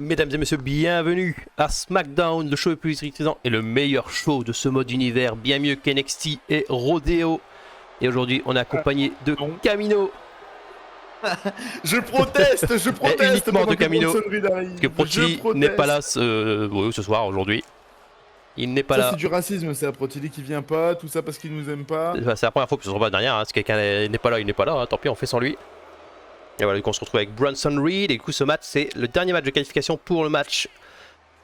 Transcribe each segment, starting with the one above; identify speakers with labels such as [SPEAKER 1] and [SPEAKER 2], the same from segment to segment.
[SPEAKER 1] Mesdames et messieurs, bienvenue à SmackDown, le show le plus électrisant et le meilleur show de ce mode univers, bien mieux qu'NXT et Rodeo. Et aujourd'hui, on est accompagné de Camino.
[SPEAKER 2] Je proteste, je proteste.
[SPEAKER 1] Et uniquement de Camino,
[SPEAKER 2] parce
[SPEAKER 1] que Proti n'est pas là ce soir, aujourd'hui. Il n'est pas là.
[SPEAKER 2] C'est du racisme, c'est Protili qui vient pas, tout ça parce qu'il nous aime pas.
[SPEAKER 1] C'est la première fois que ce sera pas derrière, hein. Si quelqu'un n'est pas là, il n'est pas là, hein. Tant pis, on fait sans lui. Et voilà, on se retrouve avec Bronson Reed. Et du coup, ce match, c'est le dernier match de qualification pour le match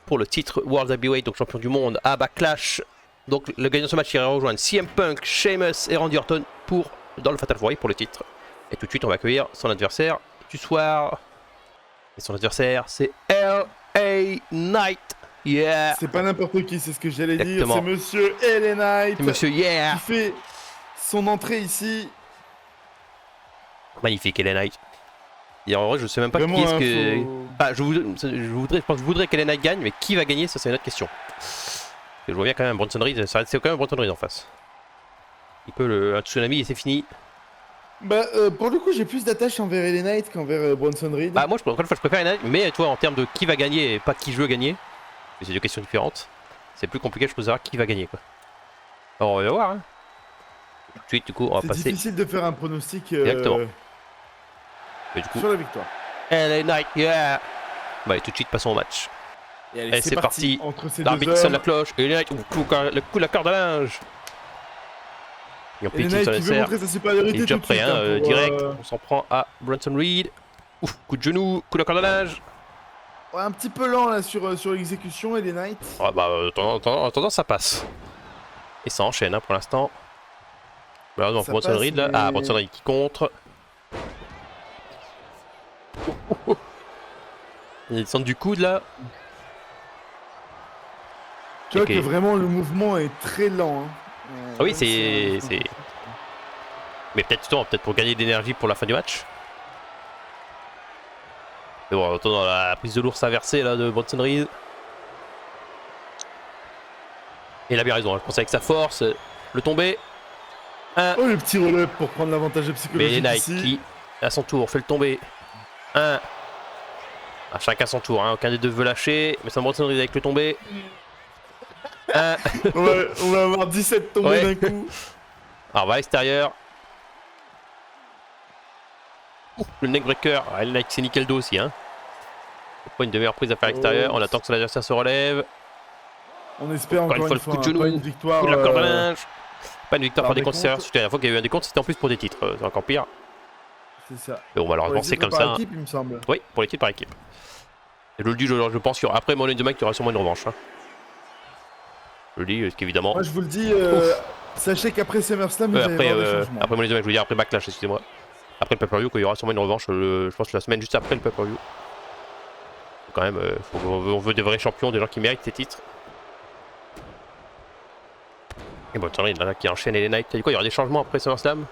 [SPEAKER 1] pour le titre World Heavyweight, donc champion du monde à Backlash. Donc, le gagnant de ce match irait rejoindre CM Punk, Sheamus et Randy Orton dans le Fatal 4-Way pour le titre. Et tout de suite, on va accueillir son adversaire du soir. Et son adversaire, c'est LA Knight. Yeah!
[SPEAKER 2] C'est pas n'importe qui, c'est ce que j'allais dire. C'est Monsieur LA Knight.
[SPEAKER 1] Monsieur Yeah!
[SPEAKER 2] Qui fait son entrée ici.
[SPEAKER 1] Magnifique, LA Knight. Et en vrai, je sais même pas
[SPEAKER 2] vraiment,
[SPEAKER 1] qui est-ce que. Ah, je voudrais qu'LA Knight gagne, mais qui va gagner, ça c'est une autre question. Je vois bien quand même Bronson Reed, c'est quand même Bronson Reed en face. Il peut un tsunami et c'est fini.
[SPEAKER 2] Bah, pour le coup, j'ai plus d'attache envers LA Knight qu'envers Bronson Reed.
[SPEAKER 1] Bah, moi, je préfère LA Knight, mais toi, en termes de qui va gagner et pas qui je veux gagner, c'est deux questions différentes. C'est plus compliqué, je peux savoir qui va gagner, quoi. Alors, on va voir, hein. Tout de suite, du coup, on va passer.
[SPEAKER 2] C'est difficile de faire un pronostic.
[SPEAKER 1] Exactement. Et du coup,
[SPEAKER 2] sur la victoire.
[SPEAKER 1] LA Knight, yeah! Bah, et tout de suite, passons au match.
[SPEAKER 2] Et allez, c'est parti.
[SPEAKER 1] L'arbitre sonne la cloche. Et LA Knight, le coup de la corde à linge. Et en plus,
[SPEAKER 2] LA Knight qui veut montrer sa supériorité.
[SPEAKER 1] il est déjà prêt, hein, direct. On s'en prend à Bronson Reed. Ouf, coup de genou, coup de la corde à linge.
[SPEAKER 2] Ouais, un petit peu lent là sur l'exécution, LA Knight.
[SPEAKER 1] Ah bah, en attendant, ça passe. Et ça enchaîne hein, pour l'instant. Malheureusement, pour Bronson Reed là. Ah, Bronson Reed qui contre. Il descend du coude là.
[SPEAKER 2] Tu vois que vraiment le mouvement est très lent. Hein.
[SPEAKER 1] Ah oui, c'est. Mais peut-être pour gagner d'énergie pour la fin du match. Mais bon, en attendant la prise de l'ours inversée là de Bronson Reed. Et il a bien raison, hein. Je pense avec sa force, le tomber.
[SPEAKER 2] Oh le petit roll-up pour prendre l'avantage psychologique.
[SPEAKER 1] Mais Nike qui, à son tour, fait le tomber. Ah, chacun son tour, hein. Aucun des deux veut lâcher. Mais ça Bronson Reed avec le tomber.
[SPEAKER 2] On va avoir 17 tombées d'un coup.
[SPEAKER 1] Alors on va à l'extérieur. Le neckbreaker, le Nike c'est nickel dos aussi. Hein. Pas une demi-heure prise à faire à l'extérieur. On attend que son adversaire se relève.
[SPEAKER 2] On espère encore une fois
[SPEAKER 1] le coup de genou,
[SPEAKER 2] une victoire.
[SPEAKER 1] Coup de la corde à linge. Pas une victoire par décompte. La dernière fois qu'il y a eu un décompte, c'était en plus pour des titres. C'est encore pire.
[SPEAKER 2] C'est ça.
[SPEAKER 1] Mais bon, malheureusement, c'est comme ça.
[SPEAKER 2] Par équipe, il me semble.
[SPEAKER 1] Oui, pour les titres par équipe. Et je le dis, je pense qu'après Money in the Bank, il y aura sûrement une revanche. Hein. Je le dis, parce qu'évidemment.
[SPEAKER 2] Moi, je vous le dis, sachez qu'après SummerSlam, vous allez avoir des changements.
[SPEAKER 1] Après Money in the Bank, je veux dire, après Backlash, excusez-moi. Après le pay-per-view, il y aura sûrement une revanche, je pense, la semaine juste après le pay-per-view. Quand même, on veut des vrais champions, des gens qui méritent ces titres. Et bon, tiens, il y en a qui enchaînent les Knights. T'as dit quoi, il y aura des changements après SummerSlam?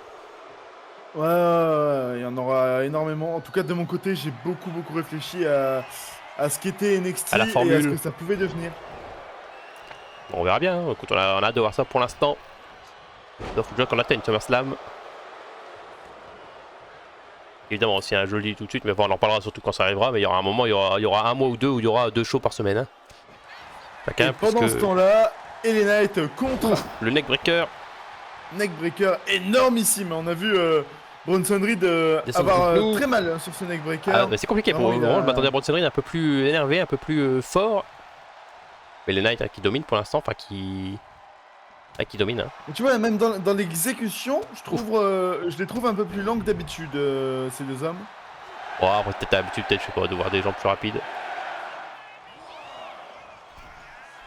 [SPEAKER 2] Ouais, il y en aura énormément. En tout cas, de mon côté, j'ai beaucoup réfléchi à ce qu'était NXT
[SPEAKER 1] à la formule.
[SPEAKER 2] et à ce que ça pouvait devenir.
[SPEAKER 1] Bon, on verra bien. Hein. Écoute, on a hâte de voir ça pour l'instant. Il faut déjà qu'on atteigne SummerSlam. Évidemment, aussi, hein, je le dis tout de suite, mais bon, on en parlera surtout quand ça arrivera. Mais il y aura un moment, il y aura un mois ou deux où il y aura 2 shows par semaine. Hein.
[SPEAKER 2] Et pendant ce temps-là, LA Knight contre
[SPEAKER 1] le neckbreaker.
[SPEAKER 2] Neckbreaker énormissime. On a vu Bronson Reed avoir très mal hein, sur ce neckbreaker.
[SPEAKER 1] Ah, bah, c'est compliqué pour eux. Je m'attendais à Bronson Reed un peu plus énervé, un peu plus fort. Mais LA Knight hein, qui domine pour l'instant, enfin qui domine. Hein.
[SPEAKER 2] Et tu vois, même dans l'exécution, je les trouve un peu plus lents que d'habitude, ces deux hommes.
[SPEAKER 1] Oh, après, peut-être l'habitude, je sais pas, de voir des gens plus rapides.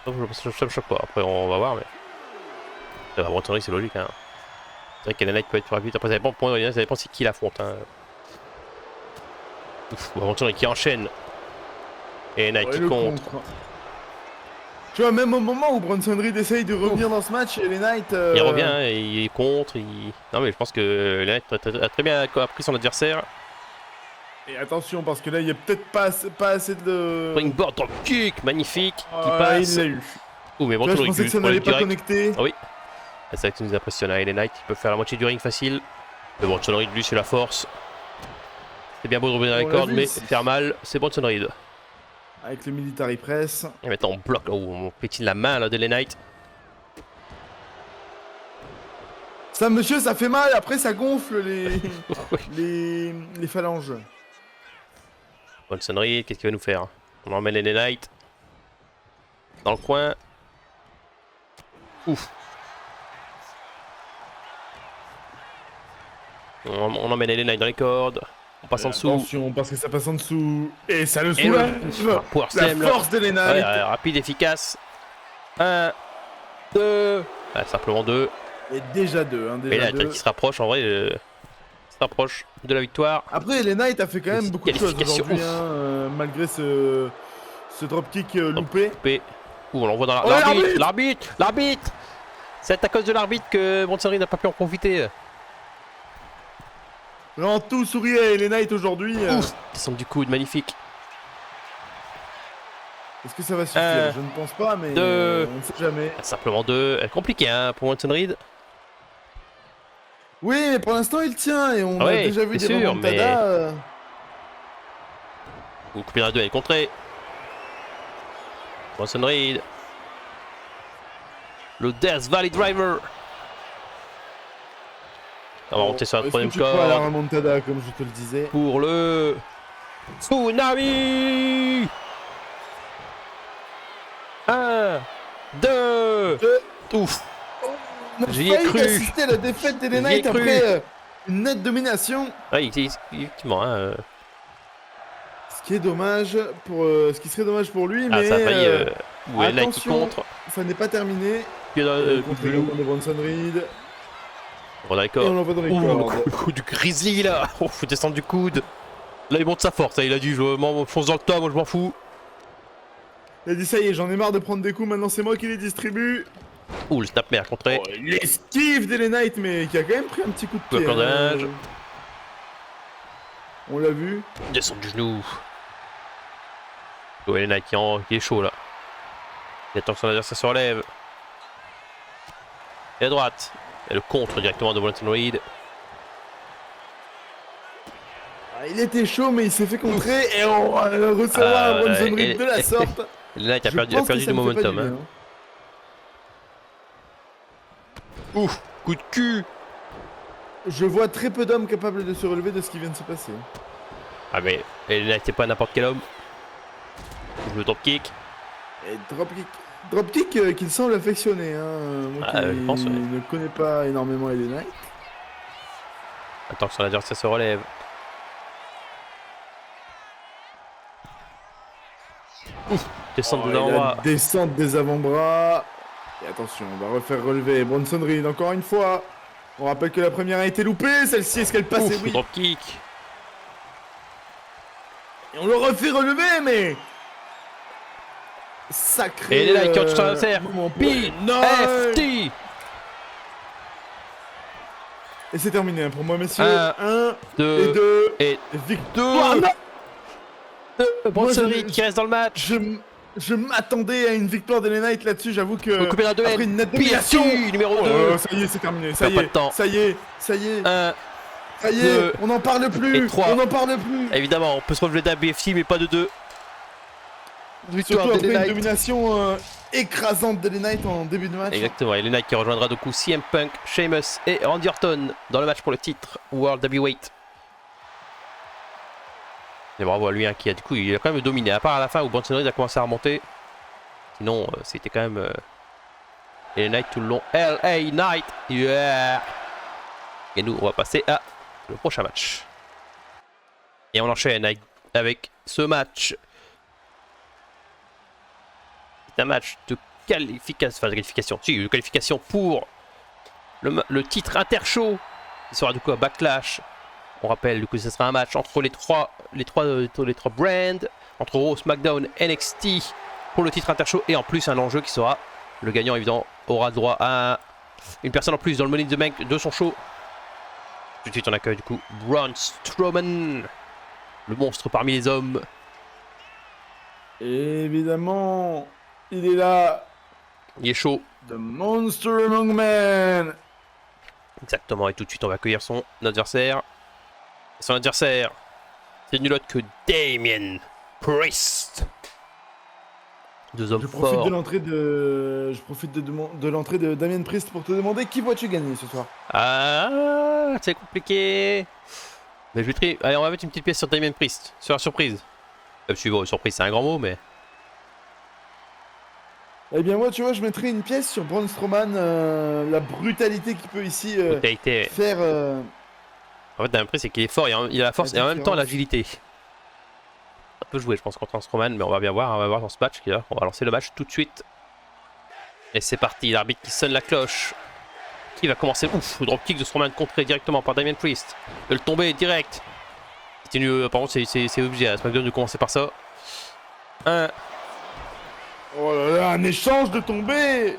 [SPEAKER 1] Ça me choque pas, après on va voir, mais. Ça va, Bronson Reed, c'est logique. Hein. C'est vrai que LA Knight peut être plus rapide. Après, ça dépend, ça dépend c'est qui l'affronte. Hein. Bronson Reed qui enchaîne. Et LA Knight qui contre.
[SPEAKER 2] Tu vois, même au moment où Bronson Reed essaye de revenir dans ce match, LA Knight.
[SPEAKER 1] Il revient, hein, il est contre. Non, mais je pense que LA Knight a très bien appris son adversaire.
[SPEAKER 2] Et attention, parce que là, il n'y a peut-être pas assez de.
[SPEAKER 1] Springboard drop kick, magnifique, qui passe.
[SPEAKER 2] Il l'a eu.
[SPEAKER 1] Oh, mais
[SPEAKER 2] Bronson Reed, je pensais que ça n'allait pas connecter.
[SPEAKER 1] Ah oui. C'est ça qui nous impressionne. LA Knight, il peut faire la moitié du ring facile. Mais Bronson Reed, lui, c'est la force. C'est bien beau de revenir à la corde, mais faire mal, c'est Bronson Reed.
[SPEAKER 2] Avec le military press.
[SPEAKER 1] Et maintenant on bloque, oh, on pétine la main là de LA Knight.
[SPEAKER 2] Ça, monsieur, ça fait mal. Après, ça gonfle les phalanges.
[SPEAKER 1] Bronson Reed, qu'est-ce qu'il va nous faire? On emmène LA Knight. Dans le coin. Ouf. On emmène LA Knight dans les cordes. On passe en dessous.
[SPEAKER 2] Attention, parce que ça passe en dessous. Et ça le
[SPEAKER 1] Et
[SPEAKER 2] soulage.
[SPEAKER 1] Power
[SPEAKER 2] La
[SPEAKER 1] slam, là.
[SPEAKER 2] force de Lena.
[SPEAKER 1] Ouais, rapide, efficace. 1, 2. Ouais, simplement 2.
[SPEAKER 2] Et déjà 2. Hein,
[SPEAKER 1] Et
[SPEAKER 2] déjà
[SPEAKER 1] là,
[SPEAKER 2] deux.
[SPEAKER 1] qui se rapproche en vrai. Se rapproche de la victoire.
[SPEAKER 2] Après, les Knights a fait quand même beaucoup de choses
[SPEAKER 1] Qualification,
[SPEAKER 2] aujourd'hui, hein, malgré ce dropkick loupé.
[SPEAKER 1] Ouh, on l'envoie dans
[SPEAKER 2] Oh,
[SPEAKER 1] l'arbitre. C'est à cause de l'arbitre que Bronson Reed n'a pas pu en profiter.
[SPEAKER 2] Vraiment tout souriait les Knights aujourd'hui.
[SPEAKER 1] Ouf, descente du coude, magnifique.
[SPEAKER 2] Est-ce que ça va suffire? Je ne pense pas, mais
[SPEAKER 1] deux.
[SPEAKER 2] on ne sait jamais.
[SPEAKER 1] Simplement 2. Compliqué hein, pour Bronson Reed.
[SPEAKER 2] Oui, mais pour l'instant il tient et on a
[SPEAKER 1] Ouais,
[SPEAKER 2] déjà vu des
[SPEAKER 1] c'est sûr,
[SPEAKER 2] remontadas.
[SPEAKER 1] Ou couper dans 2, elle est contrée. Bronson Reed. Le Death Valley Driver. On va monter sur la troisième
[SPEAKER 2] Est-ce que tu crois à la
[SPEAKER 1] corde.
[SPEAKER 2] remontada, comme je te le disais?
[SPEAKER 1] Pour le Tsunami. 1, 2. Ouf.
[SPEAKER 2] On a
[SPEAKER 1] J'y ai
[SPEAKER 2] failli
[SPEAKER 1] cru.
[SPEAKER 2] assister à la défaite des
[SPEAKER 1] J'y ai
[SPEAKER 2] Knights
[SPEAKER 1] cru.
[SPEAKER 2] après une nette domination.
[SPEAKER 1] Ouais, effectivement. Hein,
[SPEAKER 2] Ce qui est dommage pour, ce qui serait dommage pour lui,
[SPEAKER 1] Ah,
[SPEAKER 2] mais
[SPEAKER 1] ça a failli. Ouais, là, qui
[SPEAKER 2] attention.
[SPEAKER 1] contre.
[SPEAKER 2] ça n'est pas terminé. Contre
[SPEAKER 1] Blue.
[SPEAKER 2] de Bronson Reed.
[SPEAKER 1] On est
[SPEAKER 2] Et
[SPEAKER 1] d'accord.
[SPEAKER 2] on l'envoie dans les
[SPEAKER 1] Ouh,
[SPEAKER 2] cordes.
[SPEAKER 1] le coup du Grizzly là. Oh, faut descendre du coude. Là, il monte sa force. Là, il a dit je fonce dans le tas, moi je m'en fous.
[SPEAKER 2] Il a dit ça y est, j'en ai marre de prendre des coups, maintenant c'est moi qui les distribue.
[SPEAKER 1] Ouh, le snapmare contré.
[SPEAKER 2] Oh, l'esquive des Knights, mais qui a quand même pris un petit coup de pied.
[SPEAKER 1] Cordage.
[SPEAKER 2] On l'a vu.
[SPEAKER 1] Descend du genou. Ouais, Knight qui est chaud là. Il attend que son adversaire se relève. Et à droite. Et le contre directement de Bronson Reed.
[SPEAKER 2] Ah, il était chaud, mais il s'est fait contrer. Et on va recevoir Bronson Reed de la sorte.
[SPEAKER 1] Le Knight a
[SPEAKER 2] Je
[SPEAKER 1] perdu,
[SPEAKER 2] pense que ça
[SPEAKER 1] du
[SPEAKER 2] ne fait pas
[SPEAKER 1] momentum.
[SPEAKER 2] du
[SPEAKER 1] Hein.
[SPEAKER 2] bien.
[SPEAKER 1] Ouf, coup de cul.
[SPEAKER 2] Je vois très peu d'hommes capables de se relever de ce qui vient de se passer.
[SPEAKER 1] Ah mais le Knight c'est pas n'importe quel homme. Le dropkick.
[SPEAKER 2] Et dropkick qu'il semble affectionner. Hein. Moi
[SPEAKER 1] Ah,
[SPEAKER 2] qui
[SPEAKER 1] je pense, ouais.
[SPEAKER 2] ne connais pas énormément les Knights.
[SPEAKER 1] Attends que son adversaire se relève. Ouf, descente
[SPEAKER 2] Oh,
[SPEAKER 1] de
[SPEAKER 2] et la
[SPEAKER 1] l'avant-bras.
[SPEAKER 2] descente des avant-bras. Et attention, on va refaire relever Bronson Reed encore une fois. On rappelle que la première a été loupée, celle-ci est-ce qu'elle passe?
[SPEAKER 1] Ouf,
[SPEAKER 2] Et oui.
[SPEAKER 1] dropkick.
[SPEAKER 2] Et on le refait relever, mais sacré.
[SPEAKER 1] Et là, il tire son adversaire.
[SPEAKER 2] moment pour-
[SPEAKER 1] PFT.
[SPEAKER 2] Et c'est terminé pour moi, messieurs.
[SPEAKER 1] 1,
[SPEAKER 2] 1
[SPEAKER 1] 2
[SPEAKER 2] et 2.
[SPEAKER 1] et
[SPEAKER 2] Victoire.
[SPEAKER 1] 2.
[SPEAKER 2] Non,
[SPEAKER 1] Bronson
[SPEAKER 2] Moi, je-
[SPEAKER 1] Reed qui reste dans le match.
[SPEAKER 2] je m'attendais à une victoire des Knights là-dessus, j'avoue que.
[SPEAKER 1] Faut couper dans deux
[SPEAKER 2] Après
[SPEAKER 1] L.
[SPEAKER 2] une nette
[SPEAKER 1] PFT
[SPEAKER 2] domination.
[SPEAKER 1] numéro
[SPEAKER 2] Oh,
[SPEAKER 1] 2.
[SPEAKER 2] ça y est, c'est terminé.
[SPEAKER 1] Ça
[SPEAKER 2] Ça y
[SPEAKER 1] pas
[SPEAKER 2] est.
[SPEAKER 1] de temps.
[SPEAKER 2] Ça y est. Ça y est.
[SPEAKER 1] 1.
[SPEAKER 2] Ça y est.
[SPEAKER 1] deux,
[SPEAKER 2] On n'en parle
[SPEAKER 1] et
[SPEAKER 2] plus.
[SPEAKER 1] trois.
[SPEAKER 2] On n'en parle plus.
[SPEAKER 1] Évidemment, on peut se relever d'un BFT, mais pas de 2. Victoire
[SPEAKER 2] Surtout
[SPEAKER 1] des
[SPEAKER 2] après une
[SPEAKER 1] Knights.
[SPEAKER 2] domination écrasante des Knights en début de match.
[SPEAKER 1] Exactement, et les Knights qui rejoindra du coup CM Punk, Sheamus et Randy Orton dans le match pour le titre World Heavyweight. Et bravo à lui hein, qui a du coup il a quand même dominé, à part à la fin où Bronson Reed a commencé à remonter. Sinon c'était quand même les Knights tout le long. LA Knight, yeah. Et nous on va passer à le prochain match. Et on enchaîne avec ce match. C'est un match de qualification, si, de qualification pour le titre Intershow qui sera du coup à Backlash. On rappelle du coup ce sera un match entre les trois brands, entre Raw, SmackDown, NXT pour le titre Intershow et en plus un enjeu qui sera le gagnant évidemment aura droit à une personne en plus dans le Money in the Bank de son show. Tout de suite on accueille du coup Braun Strowman, le monstre parmi les hommes.
[SPEAKER 2] Évidemment, il est là.
[SPEAKER 1] Il est chaud.
[SPEAKER 2] The Monster Among Men.
[SPEAKER 1] Exactement, et tout de suite on va accueillir son adversaire. Et son adversaire, c'est nul autre que Damien Priest. Deux hommes
[SPEAKER 2] Je profite
[SPEAKER 1] forts.
[SPEAKER 2] de l'entrée de. Je profite de l'entrée de Damien Priest pour te demander qui vois-tu gagner ce soir.
[SPEAKER 1] Ah, c'est compliqué. Mais je vais Allez, on va mettre une petite pièce sur Damien Priest, sur la surprise. Bon, surprise, c'est un grand mot, mais.
[SPEAKER 2] Eh bien moi tu vois je mettrais une pièce sur Braun Strowman, la brutalité qu'il peut ici
[SPEAKER 1] Brutalité.
[SPEAKER 2] faire
[SPEAKER 1] En fait, Damien Priest, c'est qu'il est fort, il a la force et en même temps
[SPEAKER 2] différence.
[SPEAKER 1] l'agilité. Ça peut jouer, je pense, contre un Strowman, mais on va bien voir, on va voir dans ce match. On va lancer le match tout de suite. Et c'est parti, l'arbitre qui sonne la cloche. Qui va commencer? Ouf, le dropkick de Strowman contré directement par Damien Priest. De le tomber direct. Par contre, c'est obligé à SmackDown de commencer par ça.
[SPEAKER 2] Oh là là, un échange de tombées.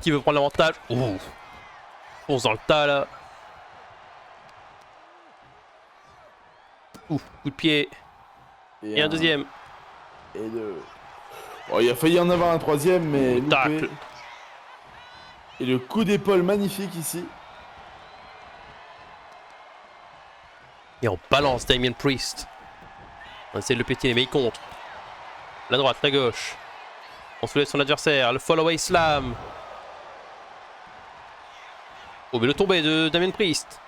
[SPEAKER 1] Qui veut prendre l'avantage? Ouh, fonce dans le tas là. Ouf, coup de pied. Et un deuxième.
[SPEAKER 2] Et deux. Oh, il a failli en avoir un troisième, mais loupé.
[SPEAKER 1] Tacle.
[SPEAKER 2] Et le coup d'épaule magnifique ici.
[SPEAKER 1] Et on balance Damien Priest. On essaie de le pétiner, mais il contre. La droite, la gauche. On soulève son adversaire. Le follow-away slam. Oh, mais le tombé de Damien Priest.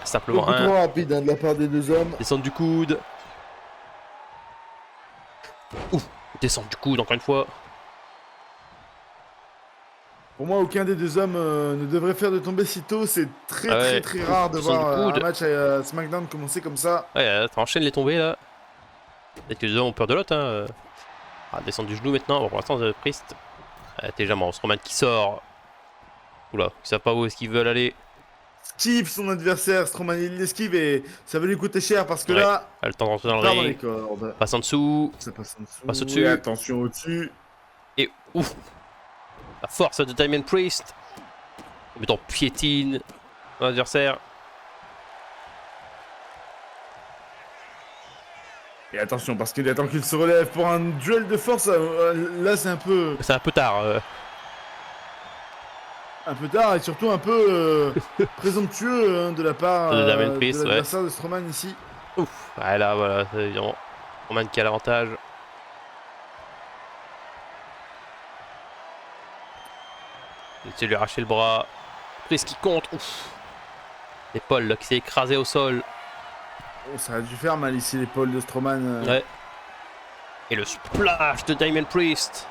[SPEAKER 1] Simplement
[SPEAKER 2] Beaucoup
[SPEAKER 1] un.
[SPEAKER 2] trop rapide de la part des deux hommes.
[SPEAKER 1] Descente du coude. Ouf, descente du coude encore une fois.
[SPEAKER 2] Pour moi, aucun des deux hommes ne devrait faire de tomber si tôt. C'est très rare de
[SPEAKER 1] Descente
[SPEAKER 2] voir
[SPEAKER 1] du coude.
[SPEAKER 2] un match à SmackDown commencer comme ça.
[SPEAKER 1] Ouais, t'enchaînes les tombées là. Peut-être que les deux ont peur de l'autre. Hein. Ah, descendre du genou maintenant. Bon, pour l'instant, Priest. T'es jamais en Strowman qui sort. Oula, ils savent pas où est-ce qu'ils veulent aller.
[SPEAKER 2] Esquive son adversaire, Strowman il l'esquive et ça va lui coûter cher parce que
[SPEAKER 1] Ouais.
[SPEAKER 2] là,
[SPEAKER 1] Elle a le temps de rentrer dans le
[SPEAKER 2] part dans les
[SPEAKER 1] ring.
[SPEAKER 2] cordes.
[SPEAKER 1] Passe en dessous.
[SPEAKER 2] Ça passe en dessous.
[SPEAKER 1] Passe au-dessus.
[SPEAKER 2] Et attention au-dessus.
[SPEAKER 1] Et ouf. La force de Damien Priest. Mettons piétine l'adversaire.
[SPEAKER 2] Et attention parce qu'il attend qu'il se relève pour un duel de force. Là c'est un peu
[SPEAKER 1] tard.
[SPEAKER 2] tard et surtout un peu présomptueux hein, de la part
[SPEAKER 1] De Damien Priest,
[SPEAKER 2] de l'adversaire de Strowman ici.
[SPEAKER 1] Ouf. Ouais, là, voilà. C'est évidemment Roman qui a l'avantage. Il essaie de lui arracher le bras. Priest qui contre. Ouf. L'épaule là, qui s'est écrasée au sol.
[SPEAKER 2] Oh, ça a dû faire mal ici l'épaule de Strowman.
[SPEAKER 1] Ouais. Et le splash de Damien Priest.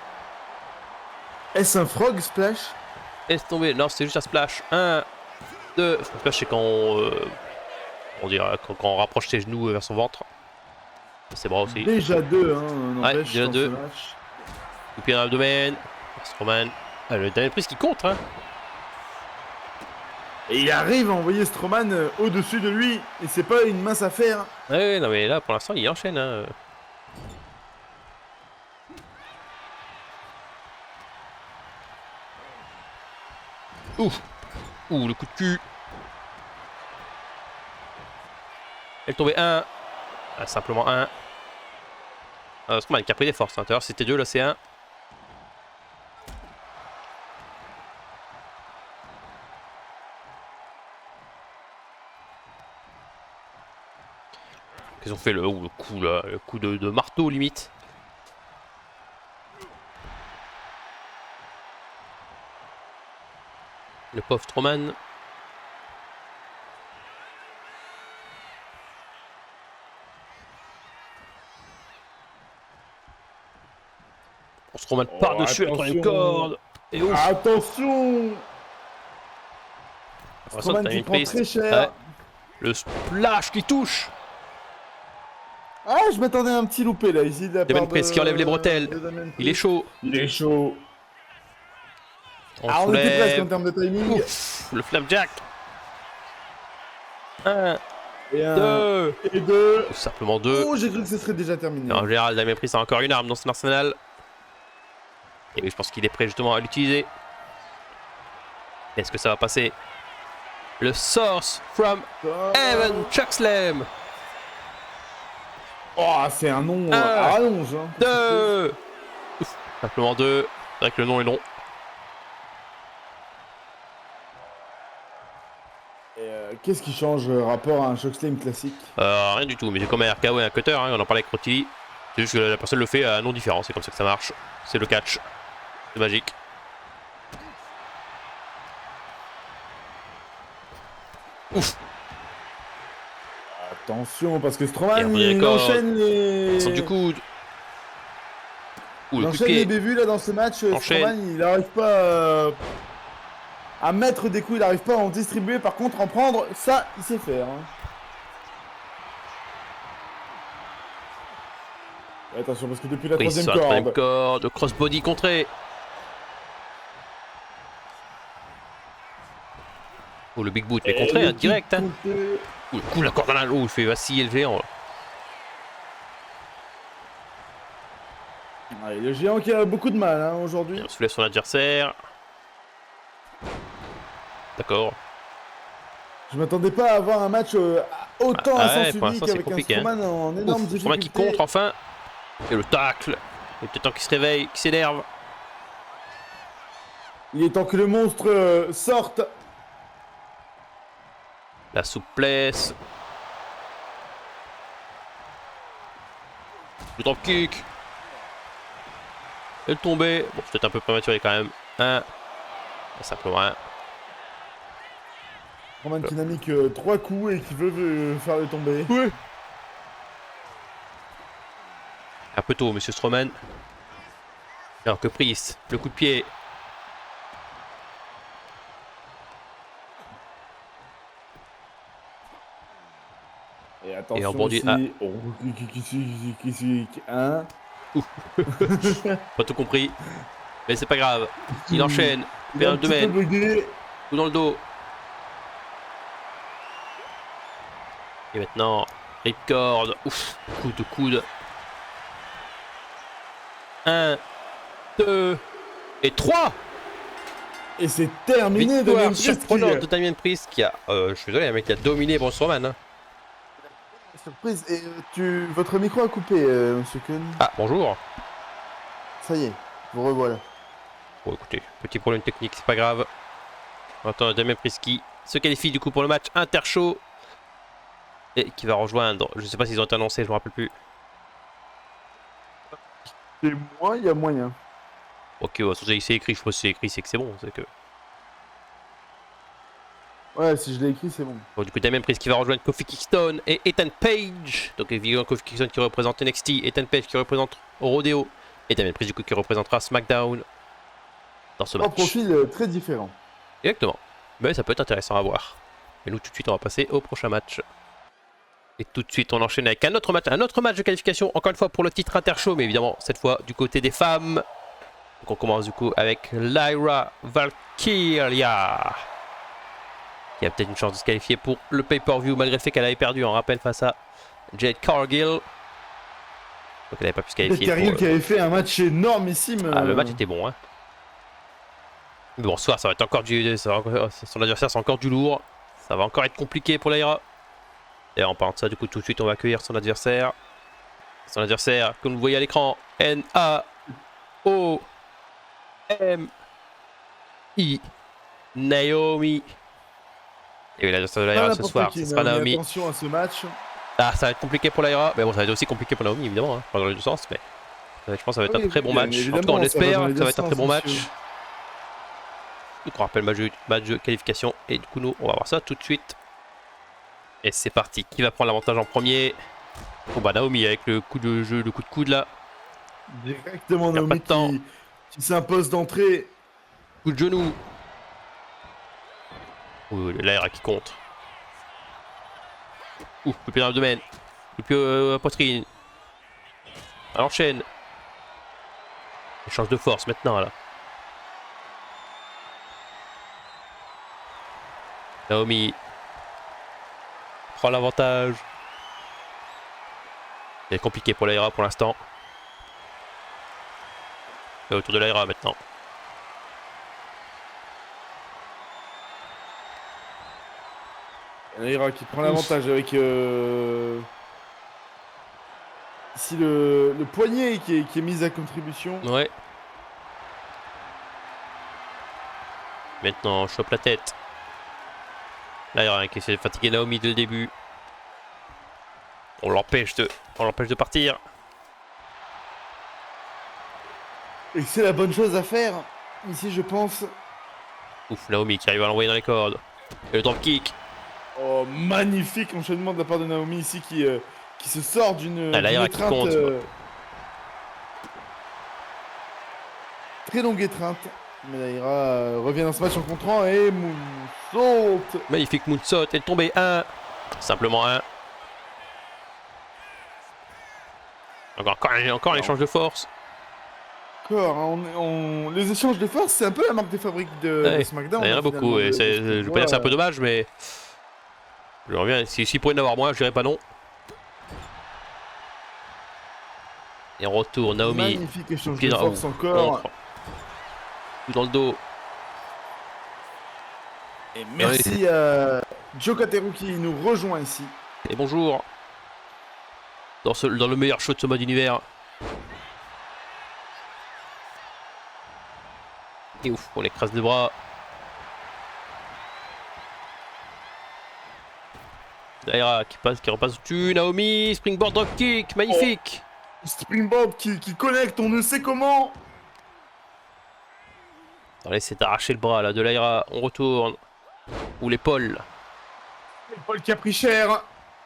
[SPEAKER 2] Est-ce un frog splash?
[SPEAKER 1] Laisse tomber. Non, c'était juste un splash. 1, 2. Splash, c'est quand quand on rapproche ses genoux vers son ventre. Ses bras aussi.
[SPEAKER 2] Déjà deux, hein, n'empêche,
[SPEAKER 1] déjà
[SPEAKER 2] dans
[SPEAKER 1] deux.
[SPEAKER 2] ce match.
[SPEAKER 1] Coup de pied dans l'abdomen. Strowman. Ah, le Damien Priest qui contre. Hein.
[SPEAKER 2] Et il arrive à envoyer Strowman au-dessus de lui. Et c'est pas une mince affaire.
[SPEAKER 1] Ouais, non, mais là, pour l'instant, il enchaîne. Hein. Ouf. Ouh, le coup de cul. Elle tombait 1. Ah, simplement 1. Strowman qui a pris des forces. Hein. Tout à l'heure, c'était 2, là, c'est 1. Ils ont fait le coup là, le coup de marteau limite. Le pauvre Strowman. Strowman par-dessus la troisième corde. Et ouf.
[SPEAKER 2] Attention! Strowman qui
[SPEAKER 1] Damien
[SPEAKER 2] prend
[SPEAKER 1] Priest.
[SPEAKER 2] très cher.
[SPEAKER 1] Ouais. Le splash qui touche.
[SPEAKER 2] Ah, je m'attendais à un petit loupé là, ici de la
[SPEAKER 1] Damien
[SPEAKER 2] part
[SPEAKER 1] Priest qui enlève les bretelles. Il est chaud.
[SPEAKER 2] Il est chaud.
[SPEAKER 1] On
[SPEAKER 2] On était presque en
[SPEAKER 1] soulève.
[SPEAKER 2] termes de timing.
[SPEAKER 1] Ouf, le flapjack. 1,
[SPEAKER 2] Et
[SPEAKER 1] 2.
[SPEAKER 2] et deux.
[SPEAKER 1] Simplement 2.
[SPEAKER 2] Oh, j'ai cru que ce serait déjà terminé.
[SPEAKER 1] En général, Damien Priest a encore une arme dans son arsenal. Et oui, je pense qu'il est prêt justement à l'utiliser. Est-ce que ça va passer? Le Source from Heaven Chuckslam.
[SPEAKER 2] Oh, c'est un nom
[SPEAKER 1] Un,
[SPEAKER 2] à rallonge. Hein,
[SPEAKER 1] 2. Simplement 2. C'est vrai que le nom est long.
[SPEAKER 2] Et qu'est-ce qui change rapport à un Chokeslam classique?
[SPEAKER 1] Rien du tout, mais j'ai quand même un RKO et un cutter. Hein, on en parlait avec Rotili. C'est juste que la personne le fait à un nom différent, c'est comme ça que ça marche. C'est le catch. C'est magique. Ouf.
[SPEAKER 2] Attention, parce que
[SPEAKER 1] Et
[SPEAKER 2] Stroman,
[SPEAKER 1] on
[SPEAKER 2] il
[SPEAKER 1] record.
[SPEAKER 2] enchaîne les...
[SPEAKER 1] Centre du coude. Ouh,
[SPEAKER 2] Il
[SPEAKER 1] le coup de
[SPEAKER 2] enchaîne les
[SPEAKER 1] pied.
[SPEAKER 2] bévues là dans ce match.
[SPEAKER 1] Enchaîne.
[SPEAKER 2] Stroman, il n'arrive pas à mettre des coups, il n'arrive pas à en distribuer. Par contre, en prendre, ça, il sait faire. Hein. Attention, parce que depuis la
[SPEAKER 1] Oui,
[SPEAKER 2] troisième
[SPEAKER 1] sur la troisième
[SPEAKER 2] corde...
[SPEAKER 1] corde. Crossbody contré. Oh, le big boot, mais contré, hein, direct. Hein. Ouh, le coup, la corde en l'eau, il fait vaciller le géant.
[SPEAKER 2] Ouais, le géant qui a beaucoup de mal hein, aujourd'hui.
[SPEAKER 1] On soulève son adversaire. D'accord.
[SPEAKER 2] Je m'attendais pas à avoir un match autant à sens
[SPEAKER 1] pour l'instant,
[SPEAKER 2] unique
[SPEAKER 1] c'est
[SPEAKER 2] avec un
[SPEAKER 1] compliqué, hein.
[SPEAKER 2] Stroman en énorme
[SPEAKER 1] Ouf, Stroman qui
[SPEAKER 2] difficulté.
[SPEAKER 1] contre enfin. Et le tacle. Il est peut-être temps qu'il se réveille, qu'il s'énerve.
[SPEAKER 2] Il est temps que le monstre sorte.
[SPEAKER 1] La souplesse. Le drop kick. Et le tombé. Bon, c'est peut-être un peu prématuré quand même. Un. Simplement un.
[SPEAKER 2] Stroman qui n'a mis que 3 coups et qui veut faire le tomber.
[SPEAKER 1] Ouais. Un peu tôt, monsieur Strowman. Alors que Priest, le coup de pied.
[SPEAKER 2] Et attention
[SPEAKER 1] Et on rebondit.
[SPEAKER 2] aussi. Oh, hein.
[SPEAKER 1] Pas tout compris. Mais c'est pas grave. Il enchaîne.
[SPEAKER 2] Il a
[SPEAKER 1] Vers
[SPEAKER 2] un
[SPEAKER 1] le
[SPEAKER 2] petit peu
[SPEAKER 1] domaine.
[SPEAKER 2] bugué.
[SPEAKER 1] Coup dans le dos. Et maintenant, ripcord. Ouf, coup de coude. 1, 2 et 3.
[SPEAKER 2] Et c'est terminé de
[SPEAKER 1] Victoire
[SPEAKER 2] Memphis
[SPEAKER 1] surprenante de Damien Priest qui a, je suis désolé, un mec qui a dominé Braun Strowman. Hein.
[SPEAKER 2] Surprise. Et votre micro a coupé, monsieur Kuhn.
[SPEAKER 1] Ah, bonjour.
[SPEAKER 2] Ça y est, vous revoilà.
[SPEAKER 1] Bon, écoutez, petit problème technique, c'est pas grave. Maintenant, Damien Priest qui se qualifie du coup pour le match Intershow. Et qui va rejoindre, je sais pas s'ils ont été annoncés, je me rappelle plus.
[SPEAKER 2] Et moi, il y a moyen.
[SPEAKER 1] Ok, ouais, c'est écrit, je pense que c'est écrit, c'est que c'est bon. C'est que...
[SPEAKER 2] Ouais, si je l'ai écrit, c'est bon.
[SPEAKER 1] Bon, du coup, Damien Priest qui va rejoindre Kofi Kingston et Ethan Page. Donc, évidemment, Kofi Kingston qui représente NXT, Ethan Page qui représente Rodeo. Et Damien Priest, du coup, qui représentera SmackDown dans ce match.
[SPEAKER 2] Un profil très différent.
[SPEAKER 1] Exactement. Mais ça peut être intéressant à voir. Et nous, tout de suite, on va passer au prochain match. Et tout de suite, on enchaîne avec un autre match de qualification, encore une fois pour le titre Intershow, mais évidemment, cette fois du côté des femmes. Donc, on commence du coup avec Lyra Valkyria, qui a peut-être une chance de se qualifier pour le pay-per-view, malgré le fait qu'elle avait perdu en rappel face à Jade Cargill. Donc, elle n'avait pas pu se qualifier.
[SPEAKER 2] Jade Cargill qui avait fait un match énormissime.
[SPEAKER 1] Ah, le match était bon, hein. Mais bon, ce soir, ça va être encore son adversaire, c'est encore du lourd. Ça va encore être compliqué pour Lyra. Et en parlant de ça, du coup, tout de suite, on va accueillir son adversaire. Son adversaire, comme vous voyez à l'écran, Naomi. Naomi. Et l'adversaire de Lyra ce soir, ce sera Naomi.
[SPEAKER 2] Attention à ce match.
[SPEAKER 1] Ah, ça va être compliqué pour Lyra. Mais bon, ça va être aussi compliqué pour Naomi, évidemment. Hein, dans les deux sens, mais je pense que ça va être un très bon match. En tout cas, on espère que ça va être un très bon match. Donc, on rappelle match de qualification. Et du coup, nous, on va voir ça tout de suite. Et c'est parti. Qui va prendre l'avantage en premier? Oh bah Naomi avec le coup de jeu, le coup de coude là.
[SPEAKER 2] Directement Naomi qui s'impose d'entrée.
[SPEAKER 1] Coup de genou. Ouh, l'air qui compte. Ouh, le pied dans le domaine. Le pied à la poitrine. Elle enchaîne. Échange de force maintenant là. Naomi prend l'avantage. C'est compliqué pour Lyra pour l'instant. Et autour de Lyra maintenant.
[SPEAKER 2] Lyra qui prend l'avantage avec ici le poignet qui est mis à contribution.
[SPEAKER 1] Ouais. Maintenant, on chope la tête. Lyra qui essaie de fatiguer Naomi dès le début. On l'empêche de partir.
[SPEAKER 2] Et c'est la bonne chose à faire. Ici, je pense.
[SPEAKER 1] Ouf, Naomi qui arrive à l'envoyer dans les cordes. Et le drop kick.
[SPEAKER 2] Oh, magnifique enchaînement de la part de Naomi ici qui se sort
[SPEAKER 1] Ah,
[SPEAKER 2] d'une
[SPEAKER 1] l'air qui
[SPEAKER 2] étreinte.
[SPEAKER 1] compte.
[SPEAKER 2] Très longue étreinte. Mais Naira revient dans ce match en contrant et saute.
[SPEAKER 1] Magnifique moonsault. Elle est tombée 1. Simplement 1. Encore un échange de force.
[SPEAKER 2] Encore, hein, les échanges de force, c'est un peu la marque de fabrique de
[SPEAKER 1] Ouais,
[SPEAKER 2] SmackDown.
[SPEAKER 1] il y en a
[SPEAKER 2] hein,
[SPEAKER 1] beaucoup. Et
[SPEAKER 2] finalement,
[SPEAKER 1] je veux pas dire que c'est un peu dommage, mais. Je reviens. Si pourrait y en avoir moins, je dirais pas non. Et on retourne. Naomi.
[SPEAKER 2] Magnifique échange
[SPEAKER 1] Pied
[SPEAKER 2] de
[SPEAKER 1] dans
[SPEAKER 2] force encore.
[SPEAKER 1] Coup dans le dos.
[SPEAKER 2] Et merci à Joe Kateru qui nous rejoint ici.
[SPEAKER 1] Et bonjour. Dans le meilleur show de ce mode univers. Et ouf, on écrase les bras. Daira qui repasse au-dessus. Naomi, springboard dropkick, magnifique.
[SPEAKER 2] Springboard qui connecte, on ne sait comment.
[SPEAKER 1] Allez, c'est arraché le bras là de Daira. On retourne. Ou l'épaule.
[SPEAKER 2] Paul qui a pris cher.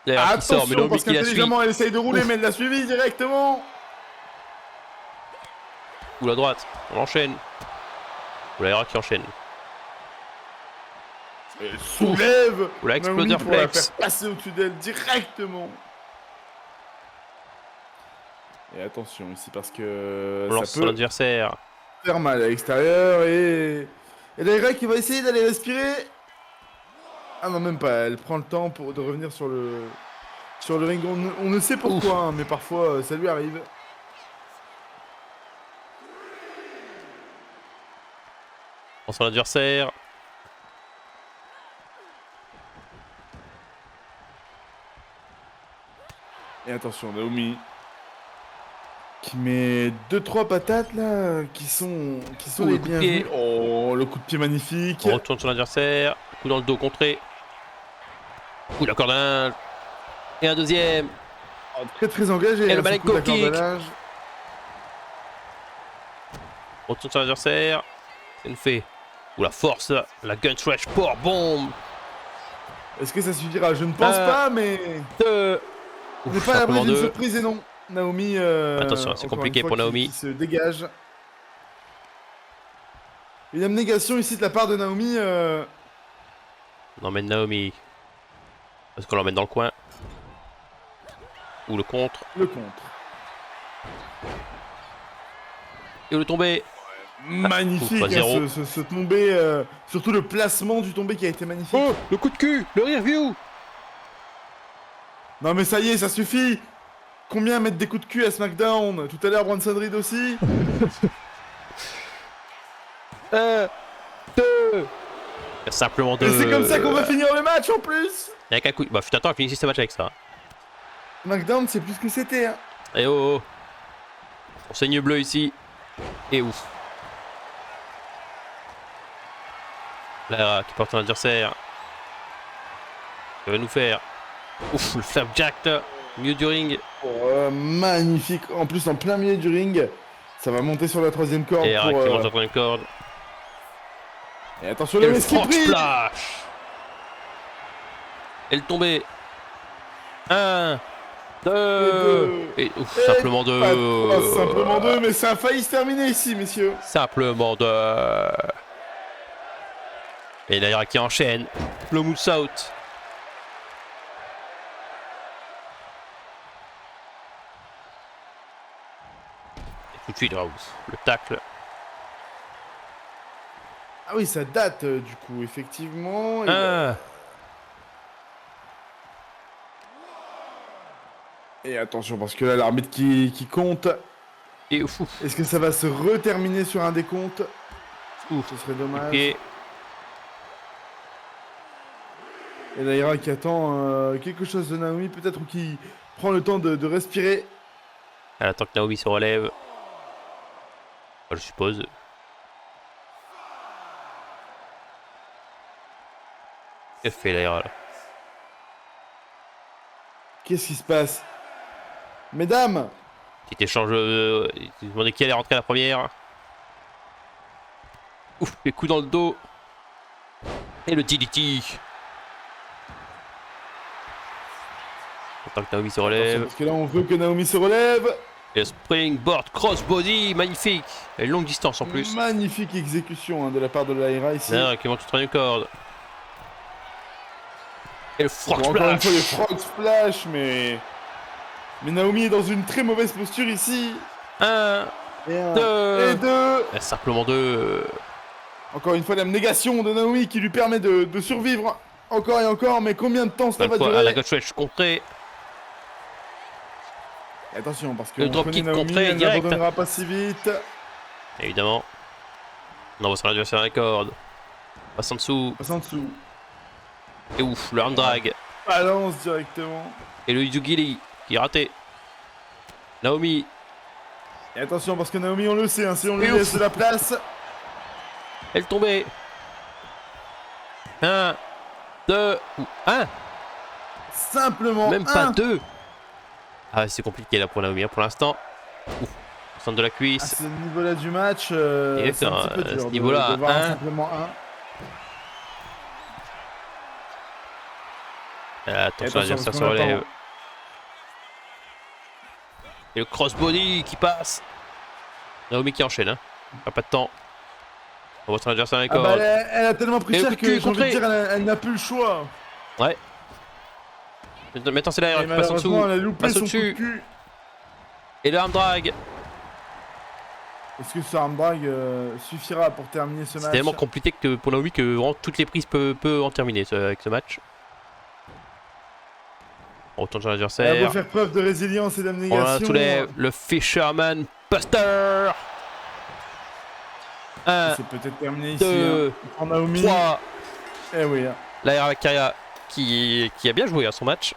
[SPEAKER 1] Daira qui sort, mais Naomi
[SPEAKER 2] parce
[SPEAKER 1] qui la suit.
[SPEAKER 2] qu'intelligemment elle essaye de rouler,
[SPEAKER 1] Ouf.
[SPEAKER 2] mais elle l'a suivi directement.
[SPEAKER 1] Ou la droite, on enchaîne. Ou Daira qui enchaîne.
[SPEAKER 2] Elle soulève.
[SPEAKER 1] Ou la
[SPEAKER 2] Naomi
[SPEAKER 1] exploder
[SPEAKER 2] pour la
[SPEAKER 1] flex.
[SPEAKER 2] faire passer au-dessus d'elle directement. Et attention ici parce que
[SPEAKER 1] On lance
[SPEAKER 2] ça
[SPEAKER 1] son
[SPEAKER 2] peut
[SPEAKER 1] adversaire.
[SPEAKER 2] faire mal à l'extérieur et Daira qui va essayer d'aller respirer. Ah non, même pas, elle prend le temps de revenir sur le ring. On ne sait pourquoi, hein, mais parfois ça lui arrive.
[SPEAKER 1] On son adversaire.
[SPEAKER 2] Et attention, Naomi qui met 2-3 patates là qui sont
[SPEAKER 1] Ouh,
[SPEAKER 2] les
[SPEAKER 1] le coup de pied.
[SPEAKER 2] bienvenues. Oh, le coup de pied magnifique.
[SPEAKER 1] On retourne son adversaire. Coup dans le dos contré. Coup la corde à linge. Et un deuxième.
[SPEAKER 2] Oh, très très engagé.
[SPEAKER 1] Et le
[SPEAKER 2] ce
[SPEAKER 1] balai
[SPEAKER 2] coup de la
[SPEAKER 1] kick.
[SPEAKER 2] corde à linge.
[SPEAKER 1] On retourne son adversaire. C'est une fée. Ou la force, la gun trash power bomb.
[SPEAKER 2] Est-ce que ça suffira? Je ne pense pas, mais
[SPEAKER 1] 2.
[SPEAKER 2] on n'est pas à l'abri d'une
[SPEAKER 1] 2.
[SPEAKER 2] surprise et non. Naomi.
[SPEAKER 1] Attention, c'est
[SPEAKER 2] encore
[SPEAKER 1] compliqué
[SPEAKER 2] une fois,
[SPEAKER 1] pour Naomi.
[SPEAKER 2] qui se dégage. Une abnégation ici de la part de Naomi.
[SPEAKER 1] On emmène Naomi. Parce qu'on l'emmène dans le coin. Ou le contre.
[SPEAKER 2] Le contre.
[SPEAKER 1] Et le tombé.
[SPEAKER 2] Magnifique,
[SPEAKER 1] Ouf, à zéro.
[SPEAKER 2] ce tombé. Surtout le placement du tombé qui a été magnifique.
[SPEAKER 1] Oh, le coup de cul. Le rear view.
[SPEAKER 2] Non mais ça y est, ça suffit. Combien mettre des coups de cul à SmackDown? Tout à l'heure, Bronson Reed aussi.
[SPEAKER 1] 1, 2. Simplement 2.
[SPEAKER 2] Et c'est comme ça qu'on va finir le match en plus.
[SPEAKER 1] Y'a qu'un coup. Bah, je t'attends à finir ce match avec ça.
[SPEAKER 2] SmackDown, c'est plus ce que c'était. Hein.
[SPEAKER 1] Et oh, oh. On saigne bleu ici. Et ouf. Là, qui porte son adversaire. Ça va nous faire. Ouf, le flapjack là. Milieu du ring.
[SPEAKER 2] Oh, magnifique. En plus, en plein milieu du ring. Ça va monter sur la troisième corde.
[SPEAKER 1] Et
[SPEAKER 2] pour,
[SPEAKER 1] qui mange la troisième corde.
[SPEAKER 2] Et attention,
[SPEAKER 1] Et
[SPEAKER 2] le
[SPEAKER 1] le
[SPEAKER 2] skip
[SPEAKER 1] frog splash. Et le tombé. 1, 2. Et ouf, simplement 2.
[SPEAKER 2] Simplement 2, mais ça a failli se terminer ici, messieurs.
[SPEAKER 1] Simplement 2. Et Daira qui enchaîne. Le moonsault. Et tout de suite, Raoult. Le tacle.
[SPEAKER 2] Ah oui, ça date du coup, effectivement.
[SPEAKER 1] 1.
[SPEAKER 2] Et attention, parce que là, l'arbitre qui compte.
[SPEAKER 1] Et ouf.
[SPEAKER 2] Est-ce que ça va se reterminer sur un décompte?
[SPEAKER 1] Ouf.
[SPEAKER 2] Ce serait dommage.
[SPEAKER 1] Et
[SPEAKER 2] Daira qui attend quelque chose de Naomi, peut-être, ou qui prend le temps de respirer.
[SPEAKER 1] elle attend que Naomi se relève. Enfin, je suppose. Qu'elle fait Daira là?
[SPEAKER 2] Qu'est-ce qui se passe? Mesdames!
[SPEAKER 1] Petit échange. Il demandait qui allait rentrer à la première. Ouf, les coups dans le dos. Et le DDT. Attends que Naomi se relève.
[SPEAKER 2] Parce que là, on veut que Naomi se relève.
[SPEAKER 1] Et le springboard crossbody, magnifique. Et longue distance en plus.
[SPEAKER 2] Magnifique exécution de la part de Lyra ici.
[SPEAKER 1] Là, qui monte sur une corde. Et le frog
[SPEAKER 2] Bon, encore une fois, le
[SPEAKER 1] splash.
[SPEAKER 2] frog splash, mais Naomi est dans une très mauvaise posture ici.
[SPEAKER 1] 1,
[SPEAKER 2] Et 1,
[SPEAKER 1] 2.
[SPEAKER 2] et 2.
[SPEAKER 1] Simplement 2.
[SPEAKER 2] Encore une fois, l'abnégation de Naomi qui lui permet de survivre encore et encore. Mais combien de temps ça va durer?
[SPEAKER 1] À la gauche wedge contrée.
[SPEAKER 2] Et attention, parce que
[SPEAKER 1] Le
[SPEAKER 2] on
[SPEAKER 1] drop
[SPEAKER 2] connaît
[SPEAKER 1] kick
[SPEAKER 2] Naomi,
[SPEAKER 1] contré
[SPEAKER 2] elle
[SPEAKER 1] direct.
[SPEAKER 2] n'abandonnera pas si vite.
[SPEAKER 1] Évidemment. On envoie son adversaire à la corde. Passe en dessous.
[SPEAKER 2] Passe en dessous.
[SPEAKER 1] Et ouf, le hand drag.
[SPEAKER 2] Balance directement.
[SPEAKER 1] Et le Yuzugiri qui est raté. Naomi.
[SPEAKER 2] Et attention, parce que Naomi, on le sait, hein, si on lui
[SPEAKER 1] Et
[SPEAKER 2] laisse
[SPEAKER 1] ouf.
[SPEAKER 2] de la place.
[SPEAKER 1] Elle tombée. 1, 2, ou 1.
[SPEAKER 2] Simplement
[SPEAKER 1] Même pas
[SPEAKER 2] un.
[SPEAKER 1] 2. Ah, c'est compliqué là pour Naomi hein, pour l'instant. Ouf. Centre de la
[SPEAKER 2] À
[SPEAKER 1] cuisse.
[SPEAKER 2] ce niveau-là du match, c'est
[SPEAKER 1] Exactement,
[SPEAKER 2] un petit peu
[SPEAKER 1] à
[SPEAKER 2] dur
[SPEAKER 1] ce
[SPEAKER 2] de
[SPEAKER 1] niveau-là,
[SPEAKER 2] voir
[SPEAKER 1] un.
[SPEAKER 2] simplement un.
[SPEAKER 1] Attention,
[SPEAKER 2] attention,
[SPEAKER 1] ça
[SPEAKER 2] parce
[SPEAKER 1] se
[SPEAKER 2] qu'on
[SPEAKER 1] relève.
[SPEAKER 2] attend.
[SPEAKER 1] Et le crossbody qui passe. Naomi qui enchaîne. Hein. Pas de temps. On voit son adversaire à la
[SPEAKER 2] Ah bah,
[SPEAKER 1] corde.
[SPEAKER 2] elle a tellement pris
[SPEAKER 1] Et le
[SPEAKER 2] cher
[SPEAKER 1] coup de
[SPEAKER 2] que
[SPEAKER 1] cul
[SPEAKER 2] j'ai envie de
[SPEAKER 1] contré.
[SPEAKER 2] dire, elle n'a plus le choix.
[SPEAKER 1] Ouais. Maintenant c'est
[SPEAKER 2] Et
[SPEAKER 1] l'air qui passe en dessous.
[SPEAKER 2] malheureusement, elle a loupé
[SPEAKER 1] Passe
[SPEAKER 2] son coup de
[SPEAKER 1] au-dessus.
[SPEAKER 2] cul.
[SPEAKER 1] Et le arm drag.
[SPEAKER 2] Est-ce que ce arm drag suffira pour terminer ce
[SPEAKER 1] C'est
[SPEAKER 2] match?
[SPEAKER 1] tellement compliqué que pour Naomi que vraiment toutes les prises peut en terminer avec ce match. On retourne sur
[SPEAKER 2] Elle
[SPEAKER 1] l'adversaire.
[SPEAKER 2] va faire preuve de résilience et
[SPEAKER 1] On la
[SPEAKER 2] d'abnégation.
[SPEAKER 1] soulève. Le Fisherman Buster. 1,
[SPEAKER 2] C'est peut-être terminé ici.
[SPEAKER 1] 2,
[SPEAKER 2] Hein. En Naomi.
[SPEAKER 1] 3.
[SPEAKER 2] Eh oui. Hein.
[SPEAKER 1] L'air avec Karia qui a bien joué à son match.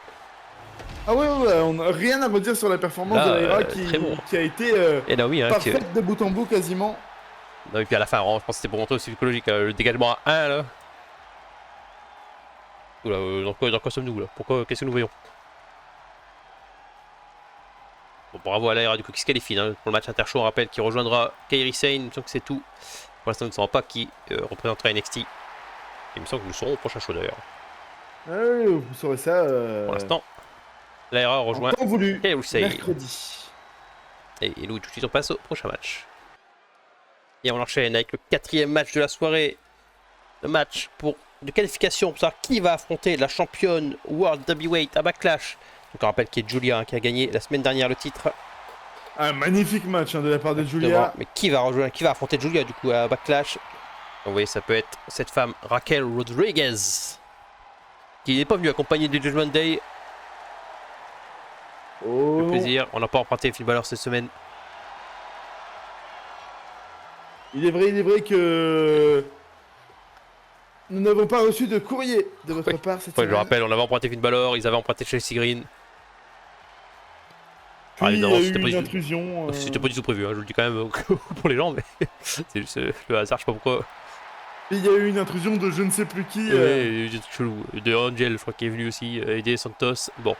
[SPEAKER 2] Ah ouais, on n'a rien à redire sur la performance
[SPEAKER 1] Là,
[SPEAKER 2] de Lyra
[SPEAKER 1] très bon.
[SPEAKER 2] qui a été
[SPEAKER 1] Et Naomi, hein, qui...
[SPEAKER 2] parfaite de bout en bout quasiment.
[SPEAKER 1] Non, et puis à la fin, vraiment, je pense que c'était pour montrer aussi psychologique. Le dégagement à 1 là. Oula, dans quoi sommes-nous là? Pourquoi? Qu'est-ce que nous voyons? Bon, bravo à Lyra du coup qui se qualifie hein, pour le match intershow. On rappelle qu'il rejoindra Kairi Sane. Il me semble que c'est tout. Pour l'instant, nous ne savons pas qui représentera NXT. Il me semble que nous serons au prochain show d'ailleurs.
[SPEAKER 2] Vous saurez ça.
[SPEAKER 1] Pour l'instant, Lyra rejoint
[SPEAKER 2] en temps voulu.
[SPEAKER 1] Kairi Sane.
[SPEAKER 2] Mercredi.
[SPEAKER 1] Et nous, tout de suite, on passe au prochain match. Et on enchaîne avec le 4e match de la soirée. Le match de qualification pour savoir qui va affronter la championne World Heavyweight à Backlash. Donc on rappelle qu'il y a Julia qui a gagné la semaine dernière le titre.
[SPEAKER 2] Un magnifique match hein, de la part de Julia.
[SPEAKER 1] Exactement. Mais qui va affronter Julia du coup à Backlash? Donc, vous voyez, ça peut être cette femme Raquel Rodriguez qui n'est pas venue accompagner du Judgment Day.
[SPEAKER 2] Oh,
[SPEAKER 1] Le plaisir. On n'a pas emprunté Finn Balor cette semaine.
[SPEAKER 2] il est vrai que nous n'avons pas reçu de courrier de votre
[SPEAKER 1] Oui.
[SPEAKER 2] part cette
[SPEAKER 1] Ouais, je
[SPEAKER 2] semaine.
[SPEAKER 1] le rappelle, on avait emprunté Finn Balor, ils avaient emprunté Chelsea Green.
[SPEAKER 2] Puis, il y
[SPEAKER 1] évidemment,
[SPEAKER 2] a eu
[SPEAKER 1] c'était pas
[SPEAKER 2] une
[SPEAKER 1] du-
[SPEAKER 2] intrusion.
[SPEAKER 1] C'était pas du tout prévu, hein, je le dis quand même pour les gens, mais c'est juste le hasard, je sais pas pourquoi.
[SPEAKER 2] Puis il y a eu une intrusion de je ne sais plus qui.
[SPEAKER 1] Ouais, il y a des trucs chelous. De Angel, je crois qu'il est venu aussi, aider Santos. Bon,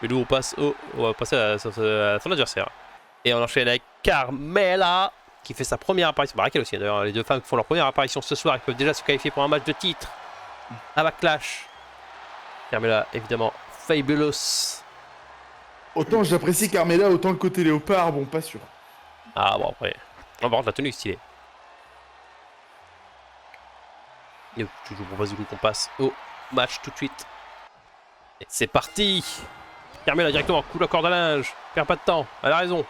[SPEAKER 1] mais nous on va passer à son adversaire. Et on enchaîne avec Carmella qui fait sa première apparition. Bah, Raquel aussi, hein, d'ailleurs, les deux femmes qui font leur première apparition ce soir, ils peuvent déjà se qualifier pour un match de titre à Backlash. Carmella, évidemment, fabulous.
[SPEAKER 2] Autant j'apprécie Carmella, autant le côté léopard, bon, pas sûr.
[SPEAKER 1] Ah bon, après. On va voir la tenue est stylée. Et je vous propose du coup qu'on passe au match tout de suite. Et c'est parti. Carmella directement, coup de la corde à linge. Perd pas de temps, elle a raison.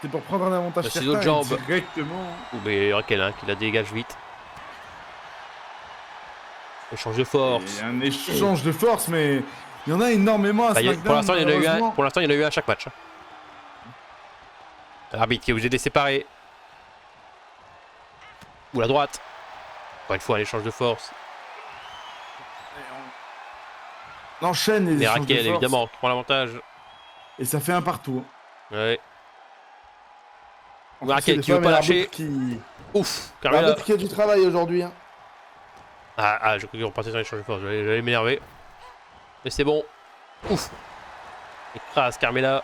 [SPEAKER 2] C'est pour prendre un avantage
[SPEAKER 1] Le ciseau de
[SPEAKER 2] certain,
[SPEAKER 1] jambe.
[SPEAKER 2] directement.
[SPEAKER 1] Ouh, mais Raquel hein, qui la dégage vite. Échange de force.
[SPEAKER 2] Et un échange de force, mais il y en a énormément à
[SPEAKER 1] Bah,
[SPEAKER 2] SmackDown.
[SPEAKER 1] pour l'instant, il y en a eu un.
[SPEAKER 2] malheureusement.
[SPEAKER 1] Pour l'instant, il y en a eu un à chaque match. Hein. L'arbitre qui est obligé de les séparer. Ou la droite. Encore une fois, un échange de force.
[SPEAKER 2] On enchaîne les
[SPEAKER 1] Et
[SPEAKER 2] échanges de
[SPEAKER 1] Raquel,
[SPEAKER 2] force,
[SPEAKER 1] évidemment, qui prend l'avantage.
[SPEAKER 2] et ça fait un partout.
[SPEAKER 1] Ouais.
[SPEAKER 2] Entre
[SPEAKER 1] Raquel
[SPEAKER 2] ces
[SPEAKER 1] qui veut
[SPEAKER 2] femmes
[SPEAKER 1] pas
[SPEAKER 2] et
[SPEAKER 1] lâcher.
[SPEAKER 2] l'arbitre qui...
[SPEAKER 1] Ouf, Carmella.
[SPEAKER 2] L'arbitre qui a du travail aujourd'hui. Hein.
[SPEAKER 1] Je crois qu'on repartait sur l'échange de force. J'allais m'énerver. Mais c'est bon. Ouf. Écrase Carmella.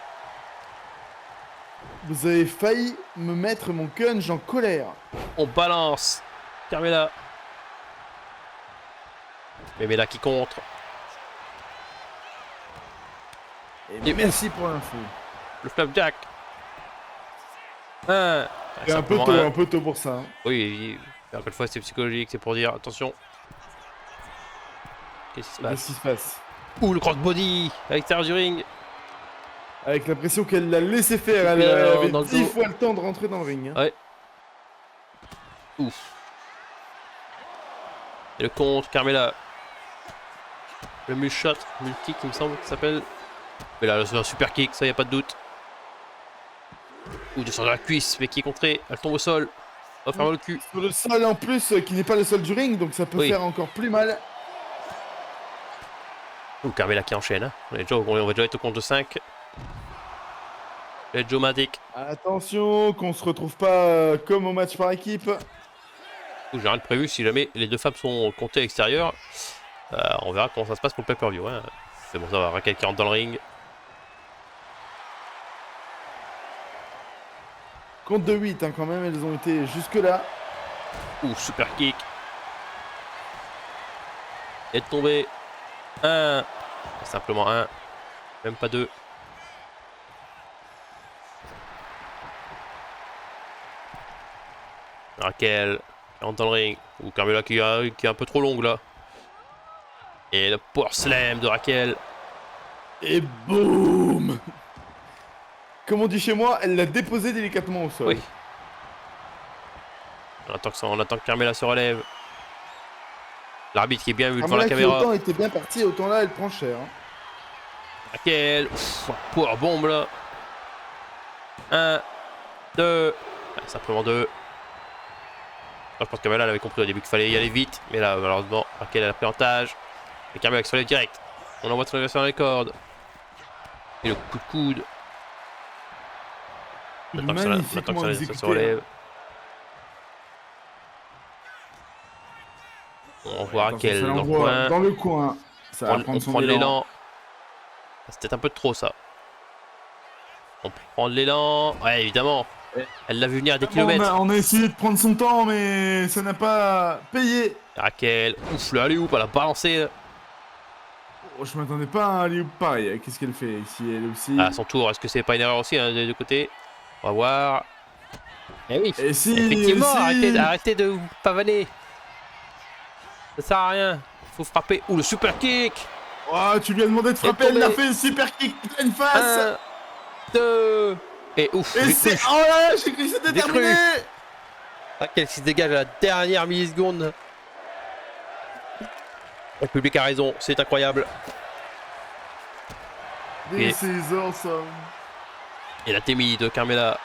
[SPEAKER 2] Vous avez failli me mettre mon Kunj en colère.
[SPEAKER 1] On balance. Carmela. Memela qui contre.
[SPEAKER 2] Et merci pour l'info.
[SPEAKER 1] Le flapjack. Un.
[SPEAKER 2] C'est un peu tôt pour ça. Hein.
[SPEAKER 1] Oui, encore une fois, c'est psychologique, c'est pour dire attention. Qu'est-ce qui se passe? Ouh, le crossbody à l'extérieur du ring.
[SPEAKER 2] Avec l'impression qu'elle l'a laissé faire, elle avait 10 fois le temps de rentrer dans le ring. Hein.
[SPEAKER 1] Ouais. Ouf. Et le contre, Carmela. Le mulshot, multi il me semble que ça s'appelle. Mais là, c'est un super kick, ça y a pas de doute. Ouh, descend de la cuisse, mais qui est contré. Elle tombe au sol. On va faire mal au cul.
[SPEAKER 2] Sur le sol en plus, qui n'est pas le sol du ring, donc ça peut faire encore plus mal.
[SPEAKER 1] Ouh, Carmela qui enchaîne. Hein. On va déjà être au compte de 5. Let's go Matic.
[SPEAKER 2] Attention, qu'on se retrouve pas comme au match par équipe.
[SPEAKER 1] J'ai rien de prévu si jamais les deux femmes sont comptées à l'extérieur. On verra comment ça se passe pour le pay-per-view. Hein. C'est bon, ça va. Raquel qui rentre dans le ring.
[SPEAKER 2] Compte de 8 hein, quand même, elles ont été jusque là.
[SPEAKER 1] Ouh, super kick. Et de tomber. 1. Simplement 1. Même pas 2. Raquel qui rentre dans le ring. Ou Carmela qui est un peu trop longue là. Et le power slam de Raquel.
[SPEAKER 2] Et boum. Comme on dit chez moi, elle l'a déposé délicatement au sol.
[SPEAKER 1] Oui. On attend que Carmela se relève. L'arbitre qui est bien vu devant la caméra.
[SPEAKER 2] Autant était bien parti, autant là elle prend cher. Hein.
[SPEAKER 1] Raquel. Power bombe là. 1, 2. Simplement 2. Je pense que Carmela avait compris au début qu'il fallait y aller vite. Mais là, malheureusement, Raquel a la plantage. Et Carmela qui se relève direct. On envoie son sur les cordes. Et le coup de coude. On attend que ça se relève. On voit Raquel dans le coin.
[SPEAKER 2] Dans le coin. Ça va
[SPEAKER 1] on prend l'élan. C'était un peu trop ça. On prend l'élan. Ouais, évidemment. Elle l'a vu venir à des kilomètres.
[SPEAKER 2] On a essayé de prendre son temps, mais ça n'a pas payé.
[SPEAKER 1] Raquel, ouf, le alley-oop, elle a balancé.
[SPEAKER 2] Oh, je m'attendais pas à un alley-oop pareil. Qu'est-ce qu'elle fait ici, elle aussi?
[SPEAKER 1] À son tour, est-ce que c'est pas une erreur aussi hein, des deux côtés? On va voir. Eh oui,
[SPEAKER 2] et si,
[SPEAKER 1] effectivement, arrêtez de vous pavaner. Ça sert à rien. Faut frapper. Ouh, le super kick.
[SPEAKER 2] Oh, tu lui as demandé de frapper, elle l'a fait, super kick, pleine face.
[SPEAKER 1] 1, 2. Et ouf.
[SPEAKER 2] Et c'est... Oh là là, j'ai cru que c'était terminé.
[SPEAKER 1] Raquel qui se dégage à la dernière milliseconde. Le public a raison, c'est incroyable.
[SPEAKER 2] This is awesome.
[SPEAKER 1] Et la Temi de Carmela.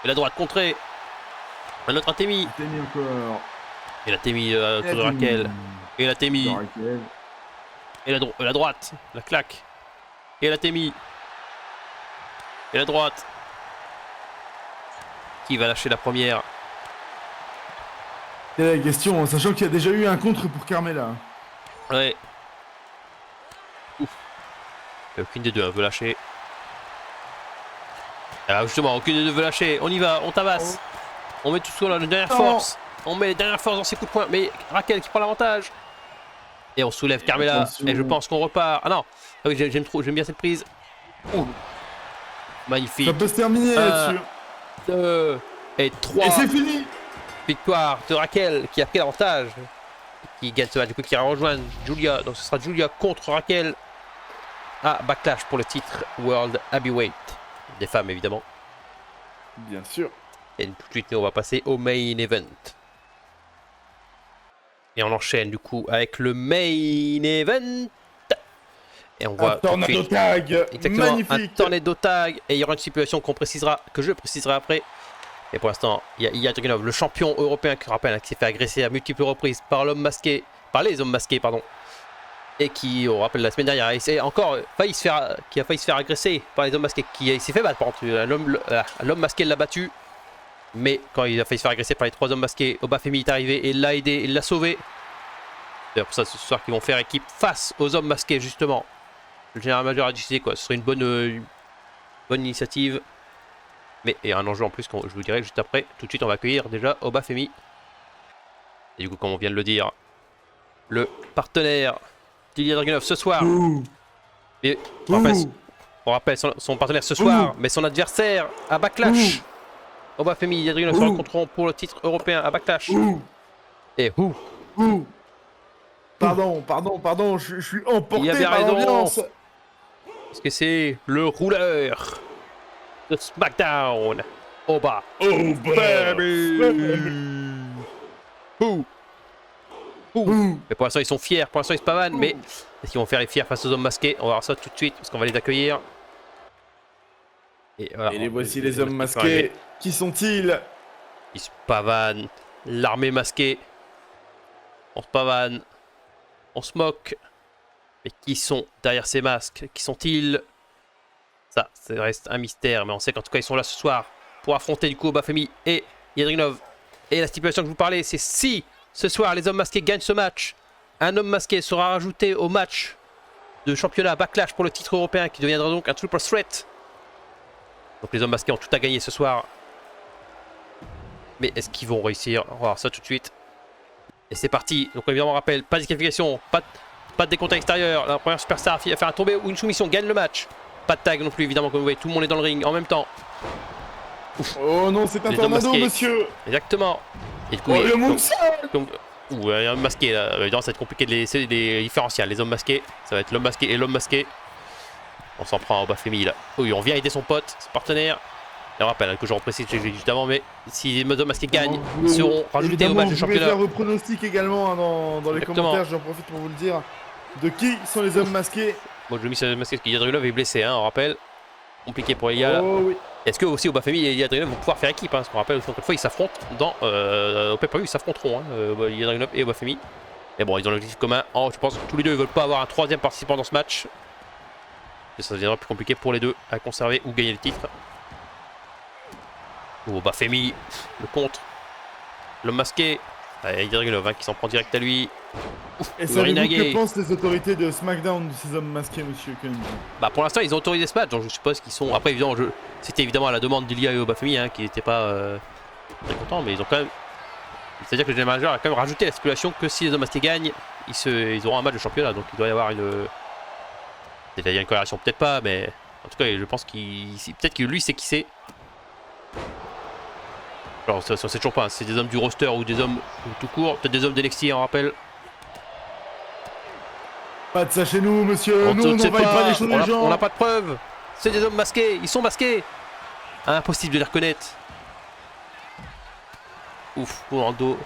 [SPEAKER 1] Et la droite contrée. Un autre Temi.
[SPEAKER 2] Encore.
[SPEAKER 1] Et la Temi de Raquel. Et la Temi. Et la droite. La claque. Et la Temi. Et la droite. Qui va lâcher la première?
[SPEAKER 2] C'est la question, sachant qu'il y a déjà eu un contre pour Carmela.
[SPEAKER 1] Ouais. Ouf. Aucune des deux veut lâcher. Ah, justement, aucune des deux veut lâcher. On y va, on tabasse. On met tout sur la dernière force. On met les dernières forces dans ses coups de poing. Mais Raquel qui prend l'avantage. Et on soulève Carmela. Et je pense qu'on repart. Ah non. Ah oui, j'aime bien cette prise. Ouh. Magnifique.
[SPEAKER 2] Ça peut se terminer là-dessus.
[SPEAKER 1] 2 et 3.
[SPEAKER 2] Et c'est fini.
[SPEAKER 1] Victoire de Raquel qui a pris l'avantage. Qui gagne ce match. Du coup, qui va rejoindre Julia. Donc ce sera Julia contre Raquel. À Backlash pour le titre World Heavyweight. Des femmes évidemment.
[SPEAKER 2] Bien sûr.
[SPEAKER 1] Et tout de suite, nous, on va passer au main event. Et on enchaîne du coup avec le main event. Et on voit
[SPEAKER 2] un tornado tag.
[SPEAKER 1] Exactement,
[SPEAKER 2] magnifique.
[SPEAKER 1] un tornado tag. Et il y aura une stipulation que je préciserai après. Et pour l'instant, il y a Ilya Dragunov, le champion européen, qui rappelle, qui s'est fait agresser à multiples reprises par les hommes masqués, pardon. Et qui, on rappelle, la semaine dernière, qui a failli se faire agresser par les hommes masqués, qui s'est fait battre, par contre. L'homme masqué l'a battu. Mais quand il a failli se faire agresser par les 3 hommes masqués, Obafemi est arrivé et l'a aidé, il l'a sauvé. C'est pour ça ce soir qu'ils vont faire équipe face aux hommes masqués, justement. Le général major a décidé quoi, ce serait une bonne initiative. Mais il y a un enjeu en plus, je vous dirai juste après. Tout de suite, on va accueillir déjà Obafemi. Et du coup, comme on vient de le dire, le partenaire d'Ilya Dragunov ce soir. Et on rappelle son partenaire ce soir, mais son adversaire à Backlash. Obafemi et Ilya Dragunov se rencontreront pour le titre européen à Backlash. Et
[SPEAKER 2] Pardon, je suis emporté
[SPEAKER 1] il y avait
[SPEAKER 2] par
[SPEAKER 1] raison.
[SPEAKER 2] l'ambiance.
[SPEAKER 1] Parce que c'est le rouleur de SmackDown. Oba. Mais pour l'instant ils sont fiers, pour l'instant ils se pavanent, mais est-ce qu'ils vont faire les fiers face aux hommes masqués? On va voir ça tout de suite parce qu'on va les accueillir. Et, voilà,
[SPEAKER 2] Et les voici les hommes masqués. Qui sont-ils?
[SPEAKER 1] Ils se pavanent, l'armée masquée. On se pavane, on se moque. Mais qui sont derrière ces masques? Qui sont-ils? Ça reste un mystère, mais on sait qu'en tout cas ils sont là ce soir pour affronter du coup Obafemi et Yadrinov. Et la stipulation que je vous parlais, c'est si ce soir les hommes masqués gagnent ce match, un homme masqué sera rajouté au match de championnat Backlash pour le titre européen qui deviendra donc un triple threat. Donc les hommes masqués ont tout à gagner ce soir. Mais est-ce qu'ils vont réussir? On va voir ça tout de suite. Et c'est parti. Donc évidemment on rappelle, pas de disqualification, pas de décompte à l'extérieur. La première superstar a fait un tombé ou une soumission, gagne le match. Pas de tag non plus évidemment, comme vous voyez, tout le monde est dans le ring en même temps.
[SPEAKER 2] Ouf. Oh non, c'est un tornado, monsieur.
[SPEAKER 1] Exactement. Et du coup,
[SPEAKER 2] le moonsault.
[SPEAKER 1] un homme masqué là, évidemment ça va être compliqué de les différencier. Les hommes masqués, ça va être l'homme masqué et l'homme masqué. On s'en prend à Obafemi là. Oui, on vient aider son pote, son partenaire. Et on rappelle que je reprécise ce que j'ai dit juste avant, mais si les hommes masqués gagnent, ils seront rajoutés au match de championnat.
[SPEAKER 2] Je vais faire vos pronostics également hein, dans les commentaires, j'en profite pour vous le dire. De qui sont les hommes masqués?
[SPEAKER 1] Moi je le mis sur les hommes masqués parce qu'Ilya Dragunov est blessé, hein, on rappelle. Compliqué pour Ilya.
[SPEAKER 2] Oh oui.
[SPEAKER 1] Est-ce que aussi Obafemi et Ilya Dragunov vont pouvoir faire équipe hein, parce qu'on rappelle encore une fois ils s'affrontent dans au pay-per-view, ils s'affronteront hein, Ilya Dragunov et Obafemi. Mais bon, ils ont l'objectif commun. Je pense que tous les deux ils veulent pas avoir un troisième participant dans ce match. Et ça deviendra plus compliqué pour les deux à conserver ou gagner le titre. Obafemi, le contre. L'homme masqué. Ilya Dragunov hein, qui s'en prend direct à lui.
[SPEAKER 2] Et savez-vous que pensent les autorités de SmackDown de ces hommes masqués, monsieur Kennedy?
[SPEAKER 1] Bah pour l'instant ils ont autorisé ce match, donc je suppose qu'ils sont... Après évidemment, c'était évidemment à la demande d'Ilya et Obafemi hein, qui n'étaient pas très contents, mais ils ont quand même... C'est-à-dire que le general manager a quand même rajouté la stipulation que si les hommes masqués gagnent, ils auront un match de championnat, donc il doit y avoir une... C'est-à-dire une corrélation, peut-être pas, mais... En tout cas, je pense peut-être que lui sait qui c'est. Alors ça, on sait toujours pas, hein. C'est des hommes du roster ou des hommes tout court, peut-être des hommes d'NXT, on rappelle.
[SPEAKER 2] Pas de ça chez nous, monsieur. Nous, on n'envahit pas les choses des gens.
[SPEAKER 1] On n'a pas de preuves. C'est des hommes masqués. Ils sont masqués. Impossible de les reconnaître. Ouf, Orlando.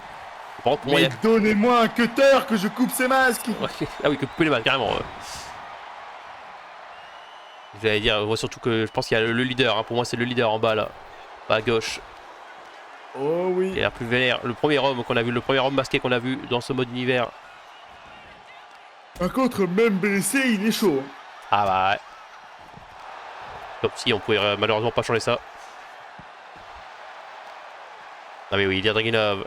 [SPEAKER 2] Mais donnez-moi un cutter que je coupe ces masques.
[SPEAKER 1] Ah oui, que couper les masques, carrément. J'allais dire, surtout que je pense qu'il y a le leader. Hein. Pour moi, c'est le leader en bas, là. Bas à gauche.
[SPEAKER 2] Oh oui.
[SPEAKER 1] Il a plus vénère. Le premier homme qu'on a vu, le premier homme masqué qu'on a vu dans ce mode univers.
[SPEAKER 2] Par contre, même blessé, il est chaud.
[SPEAKER 1] Ah bah ouais. Comme si on pouvait malheureusement pas changer ça. Ah mais oui, Ilya Dragunov.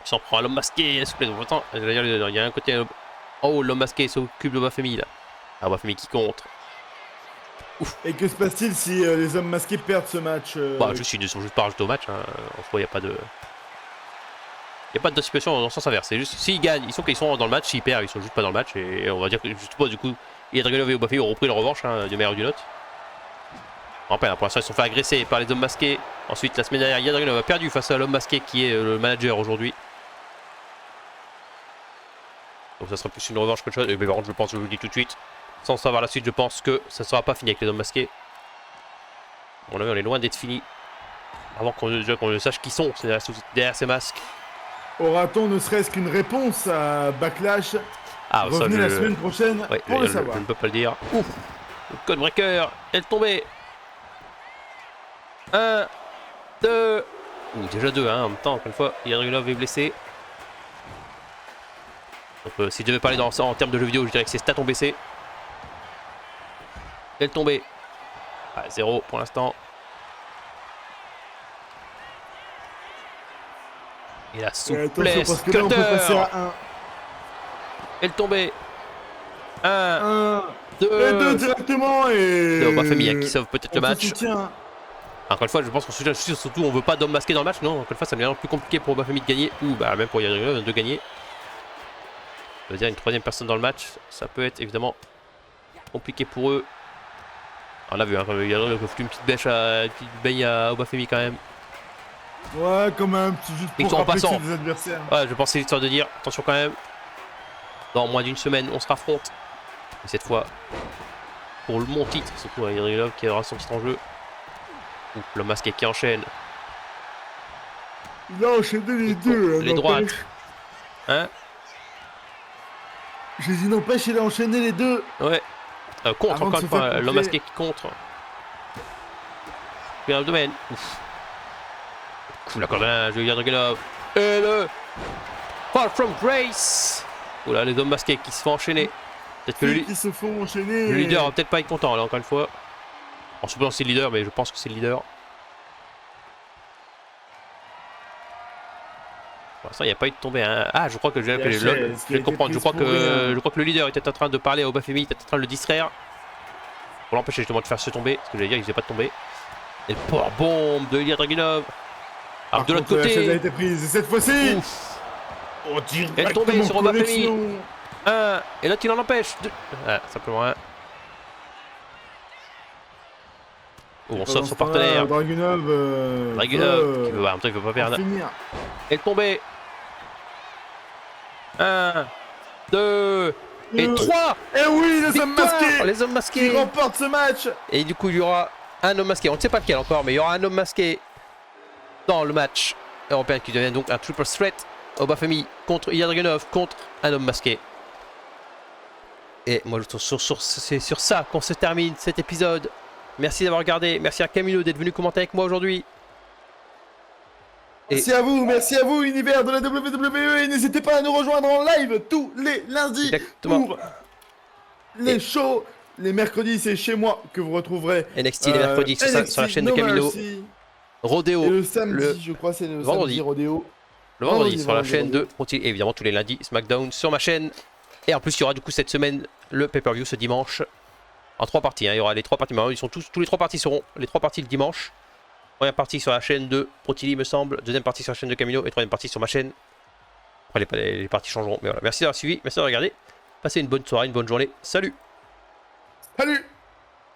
[SPEAKER 1] Il s'en prend à l'homme masqué, s'il vous plaît. Attends, il y a un côté... Oh, l'homme masqué s'occupe de Obafemi là. Ah, Obafemi qui contre.
[SPEAKER 2] Ouf. Et que se passe-t-il si les hommes masqués perdent ce match
[SPEAKER 1] Bah juste, ils ne sont juste pas rajoutés au match. Hein. En soi, il n'y a pas de... Il n'y a pas de situation dans le sens inverse, c'est juste s'ils gagnent, ils sont dans le match, s'ils perdent, ils sont juste pas dans le match et on va dire que juste pas du coup, Ilya Dragunov et Obafemi ont repris leur revanche hein, du meilleur ou d'une autre. Rappel, pour l'instant ils se sont fait agresser par les hommes masqués. Ensuite la semaine dernière, Ilya Dragunov a perdu face à l'homme masqué qui est le manager aujourd'hui. Donc ça sera plus une revanche que autre chose. Mais par contre je pense, je vous le dis tout de suite, sans savoir la suite, je pense que ça ne sera pas fini avec les hommes masqués. On est loin d'être fini. Avant qu'on ne sache qui sont derrière ces masques.
[SPEAKER 2] Aura-t-on ne serait-ce qu'une réponse à Backlash?
[SPEAKER 1] Ah,
[SPEAKER 2] revenez la semaine prochaine pour le savoir.
[SPEAKER 1] Je ne peux pas le dire. Ouf, le code breaker, elle est tombée. 1, 2. Ouh, déjà 2 hein, en même temps, encore une fois, Ilya Dragunov est blessé. Donc si je devais parler en termes de jeux vidéo, je dirais que ses stats ont baissé. Elle est tombée. Ah, 0 pour l'instant. Et la souplesse,
[SPEAKER 2] cutter. On peut passer à 1.
[SPEAKER 1] Elle est tombée. 1, 2.
[SPEAKER 2] Et 2 directement et...
[SPEAKER 1] Obafemi qui sauve peut-être le match. Encore une fois, je pense qu'on surtout on veut pas d'homme masqué dans le match, non. Encore une fois, ça devient plus compliqué pour Obafemi de gagner, ou bah, même pour Yadriganov de gagner. Ça veut dire une troisième personne dans le match, ça peut être évidemment compliqué pour eux. On l'a vu, hein, Yadriganov a foutu une petite baigne à Obafemi quand même.
[SPEAKER 2] Ouais, quand même, c'est juste pour rappeler que c'est des adversaires.
[SPEAKER 1] Ouais, je pense que c'est l'histoire de dire, attention quand même. Dans moins d'une semaine, on se raffronte. Et cette fois, pour mon titre, surtout Yadriganov qui aura son titre en jeu. Ouh, le masqué qui enchaîne.
[SPEAKER 2] Il a enchaîné les deux.
[SPEAKER 1] Les droites. Hein?
[SPEAKER 2] J'ai dit n'empêche, il a enchaîné les deux.
[SPEAKER 1] Ouais. Contre, encore une fois, l'homme masqué qui contre. Puis un domaine. Ouf. Cool, la cordonnage de Yadriganov. Et le Fall from Grace. Oula, les hommes masqués qui se font enchaîner. Peut-être que
[SPEAKER 2] qui se font enchaîner.
[SPEAKER 1] Le leader va peut-être pas être content là, encore une fois. En suppose que c'est le leader, mais je pense que c'est le leader. Pour l'instant, il n'y a pas eu de tombée. Hein. Ah, je crois que je viens de comprendre. Je crois que le leader était en train de parler à Obafemi, il était en train de le distraire. Pour l'empêcher justement de faire se tomber. Ce que j'allais dire, il ne faisait pas de tomber. Et le power bomb de Yadriganov. Alors de l'autre côté.
[SPEAKER 2] La chaise a été prise cette fois-ci.
[SPEAKER 1] Oh, elle est tombée sur Obafemi. Et l'autre il en empêche. Ah, simplement un. Oh, on sauve son partenaire.
[SPEAKER 2] Dragunov
[SPEAKER 1] qui veut, en même temps, il veut pas perdre. Elle est tombée. 1, 2 et 3.
[SPEAKER 2] Et oui, les hommes masqués.
[SPEAKER 1] Les hommes masqués
[SPEAKER 2] qui remportent ce match.
[SPEAKER 1] Et du coup, il y aura un homme masqué. On ne sait pas lequel encore, mais il y aura un homme masqué dans le match européen qui devient donc un triple threat. Obafemi contre Yadriganov contre un homme masqué. Et moi, c'est sur ça qu'on se termine cet épisode. Merci d'avoir regardé. Merci à Camilo d'être venu commenter avec moi aujourd'hui.
[SPEAKER 2] Merci à vous, univers de la WWE. Et n'hésitez pas à nous rejoindre en live tous les lundis.
[SPEAKER 1] Exactement.
[SPEAKER 2] Pour les shows. Les mercredis, c'est chez moi que vous retrouverez.
[SPEAKER 1] NXT les mercredis sur la chaîne de Camilo.
[SPEAKER 2] Rodeo. Et le samedi, je crois, c'est le vendredi. Rodeo.
[SPEAKER 1] Le vendredi sur la chaîne de Proti. Et évidemment, tous les lundis, SmackDown sur ma chaîne. Et en plus, il y aura du coup cette semaine le pay-per-view ce dimanche. En 3 parties, hein. Il y aura les 3 parties. Ils sont tous les 3 parties seront les 3 parties le dimanche. Première partie sur la chaîne de Protili, me semble. Deuxième partie sur la chaîne de Camilo. Et troisième partie sur ma chaîne. Après, les parties changeront. Mais voilà. Merci d'avoir suivi. Merci d'avoir regardé. Passez une bonne soirée, une bonne journée. Salut!
[SPEAKER 2] Salut!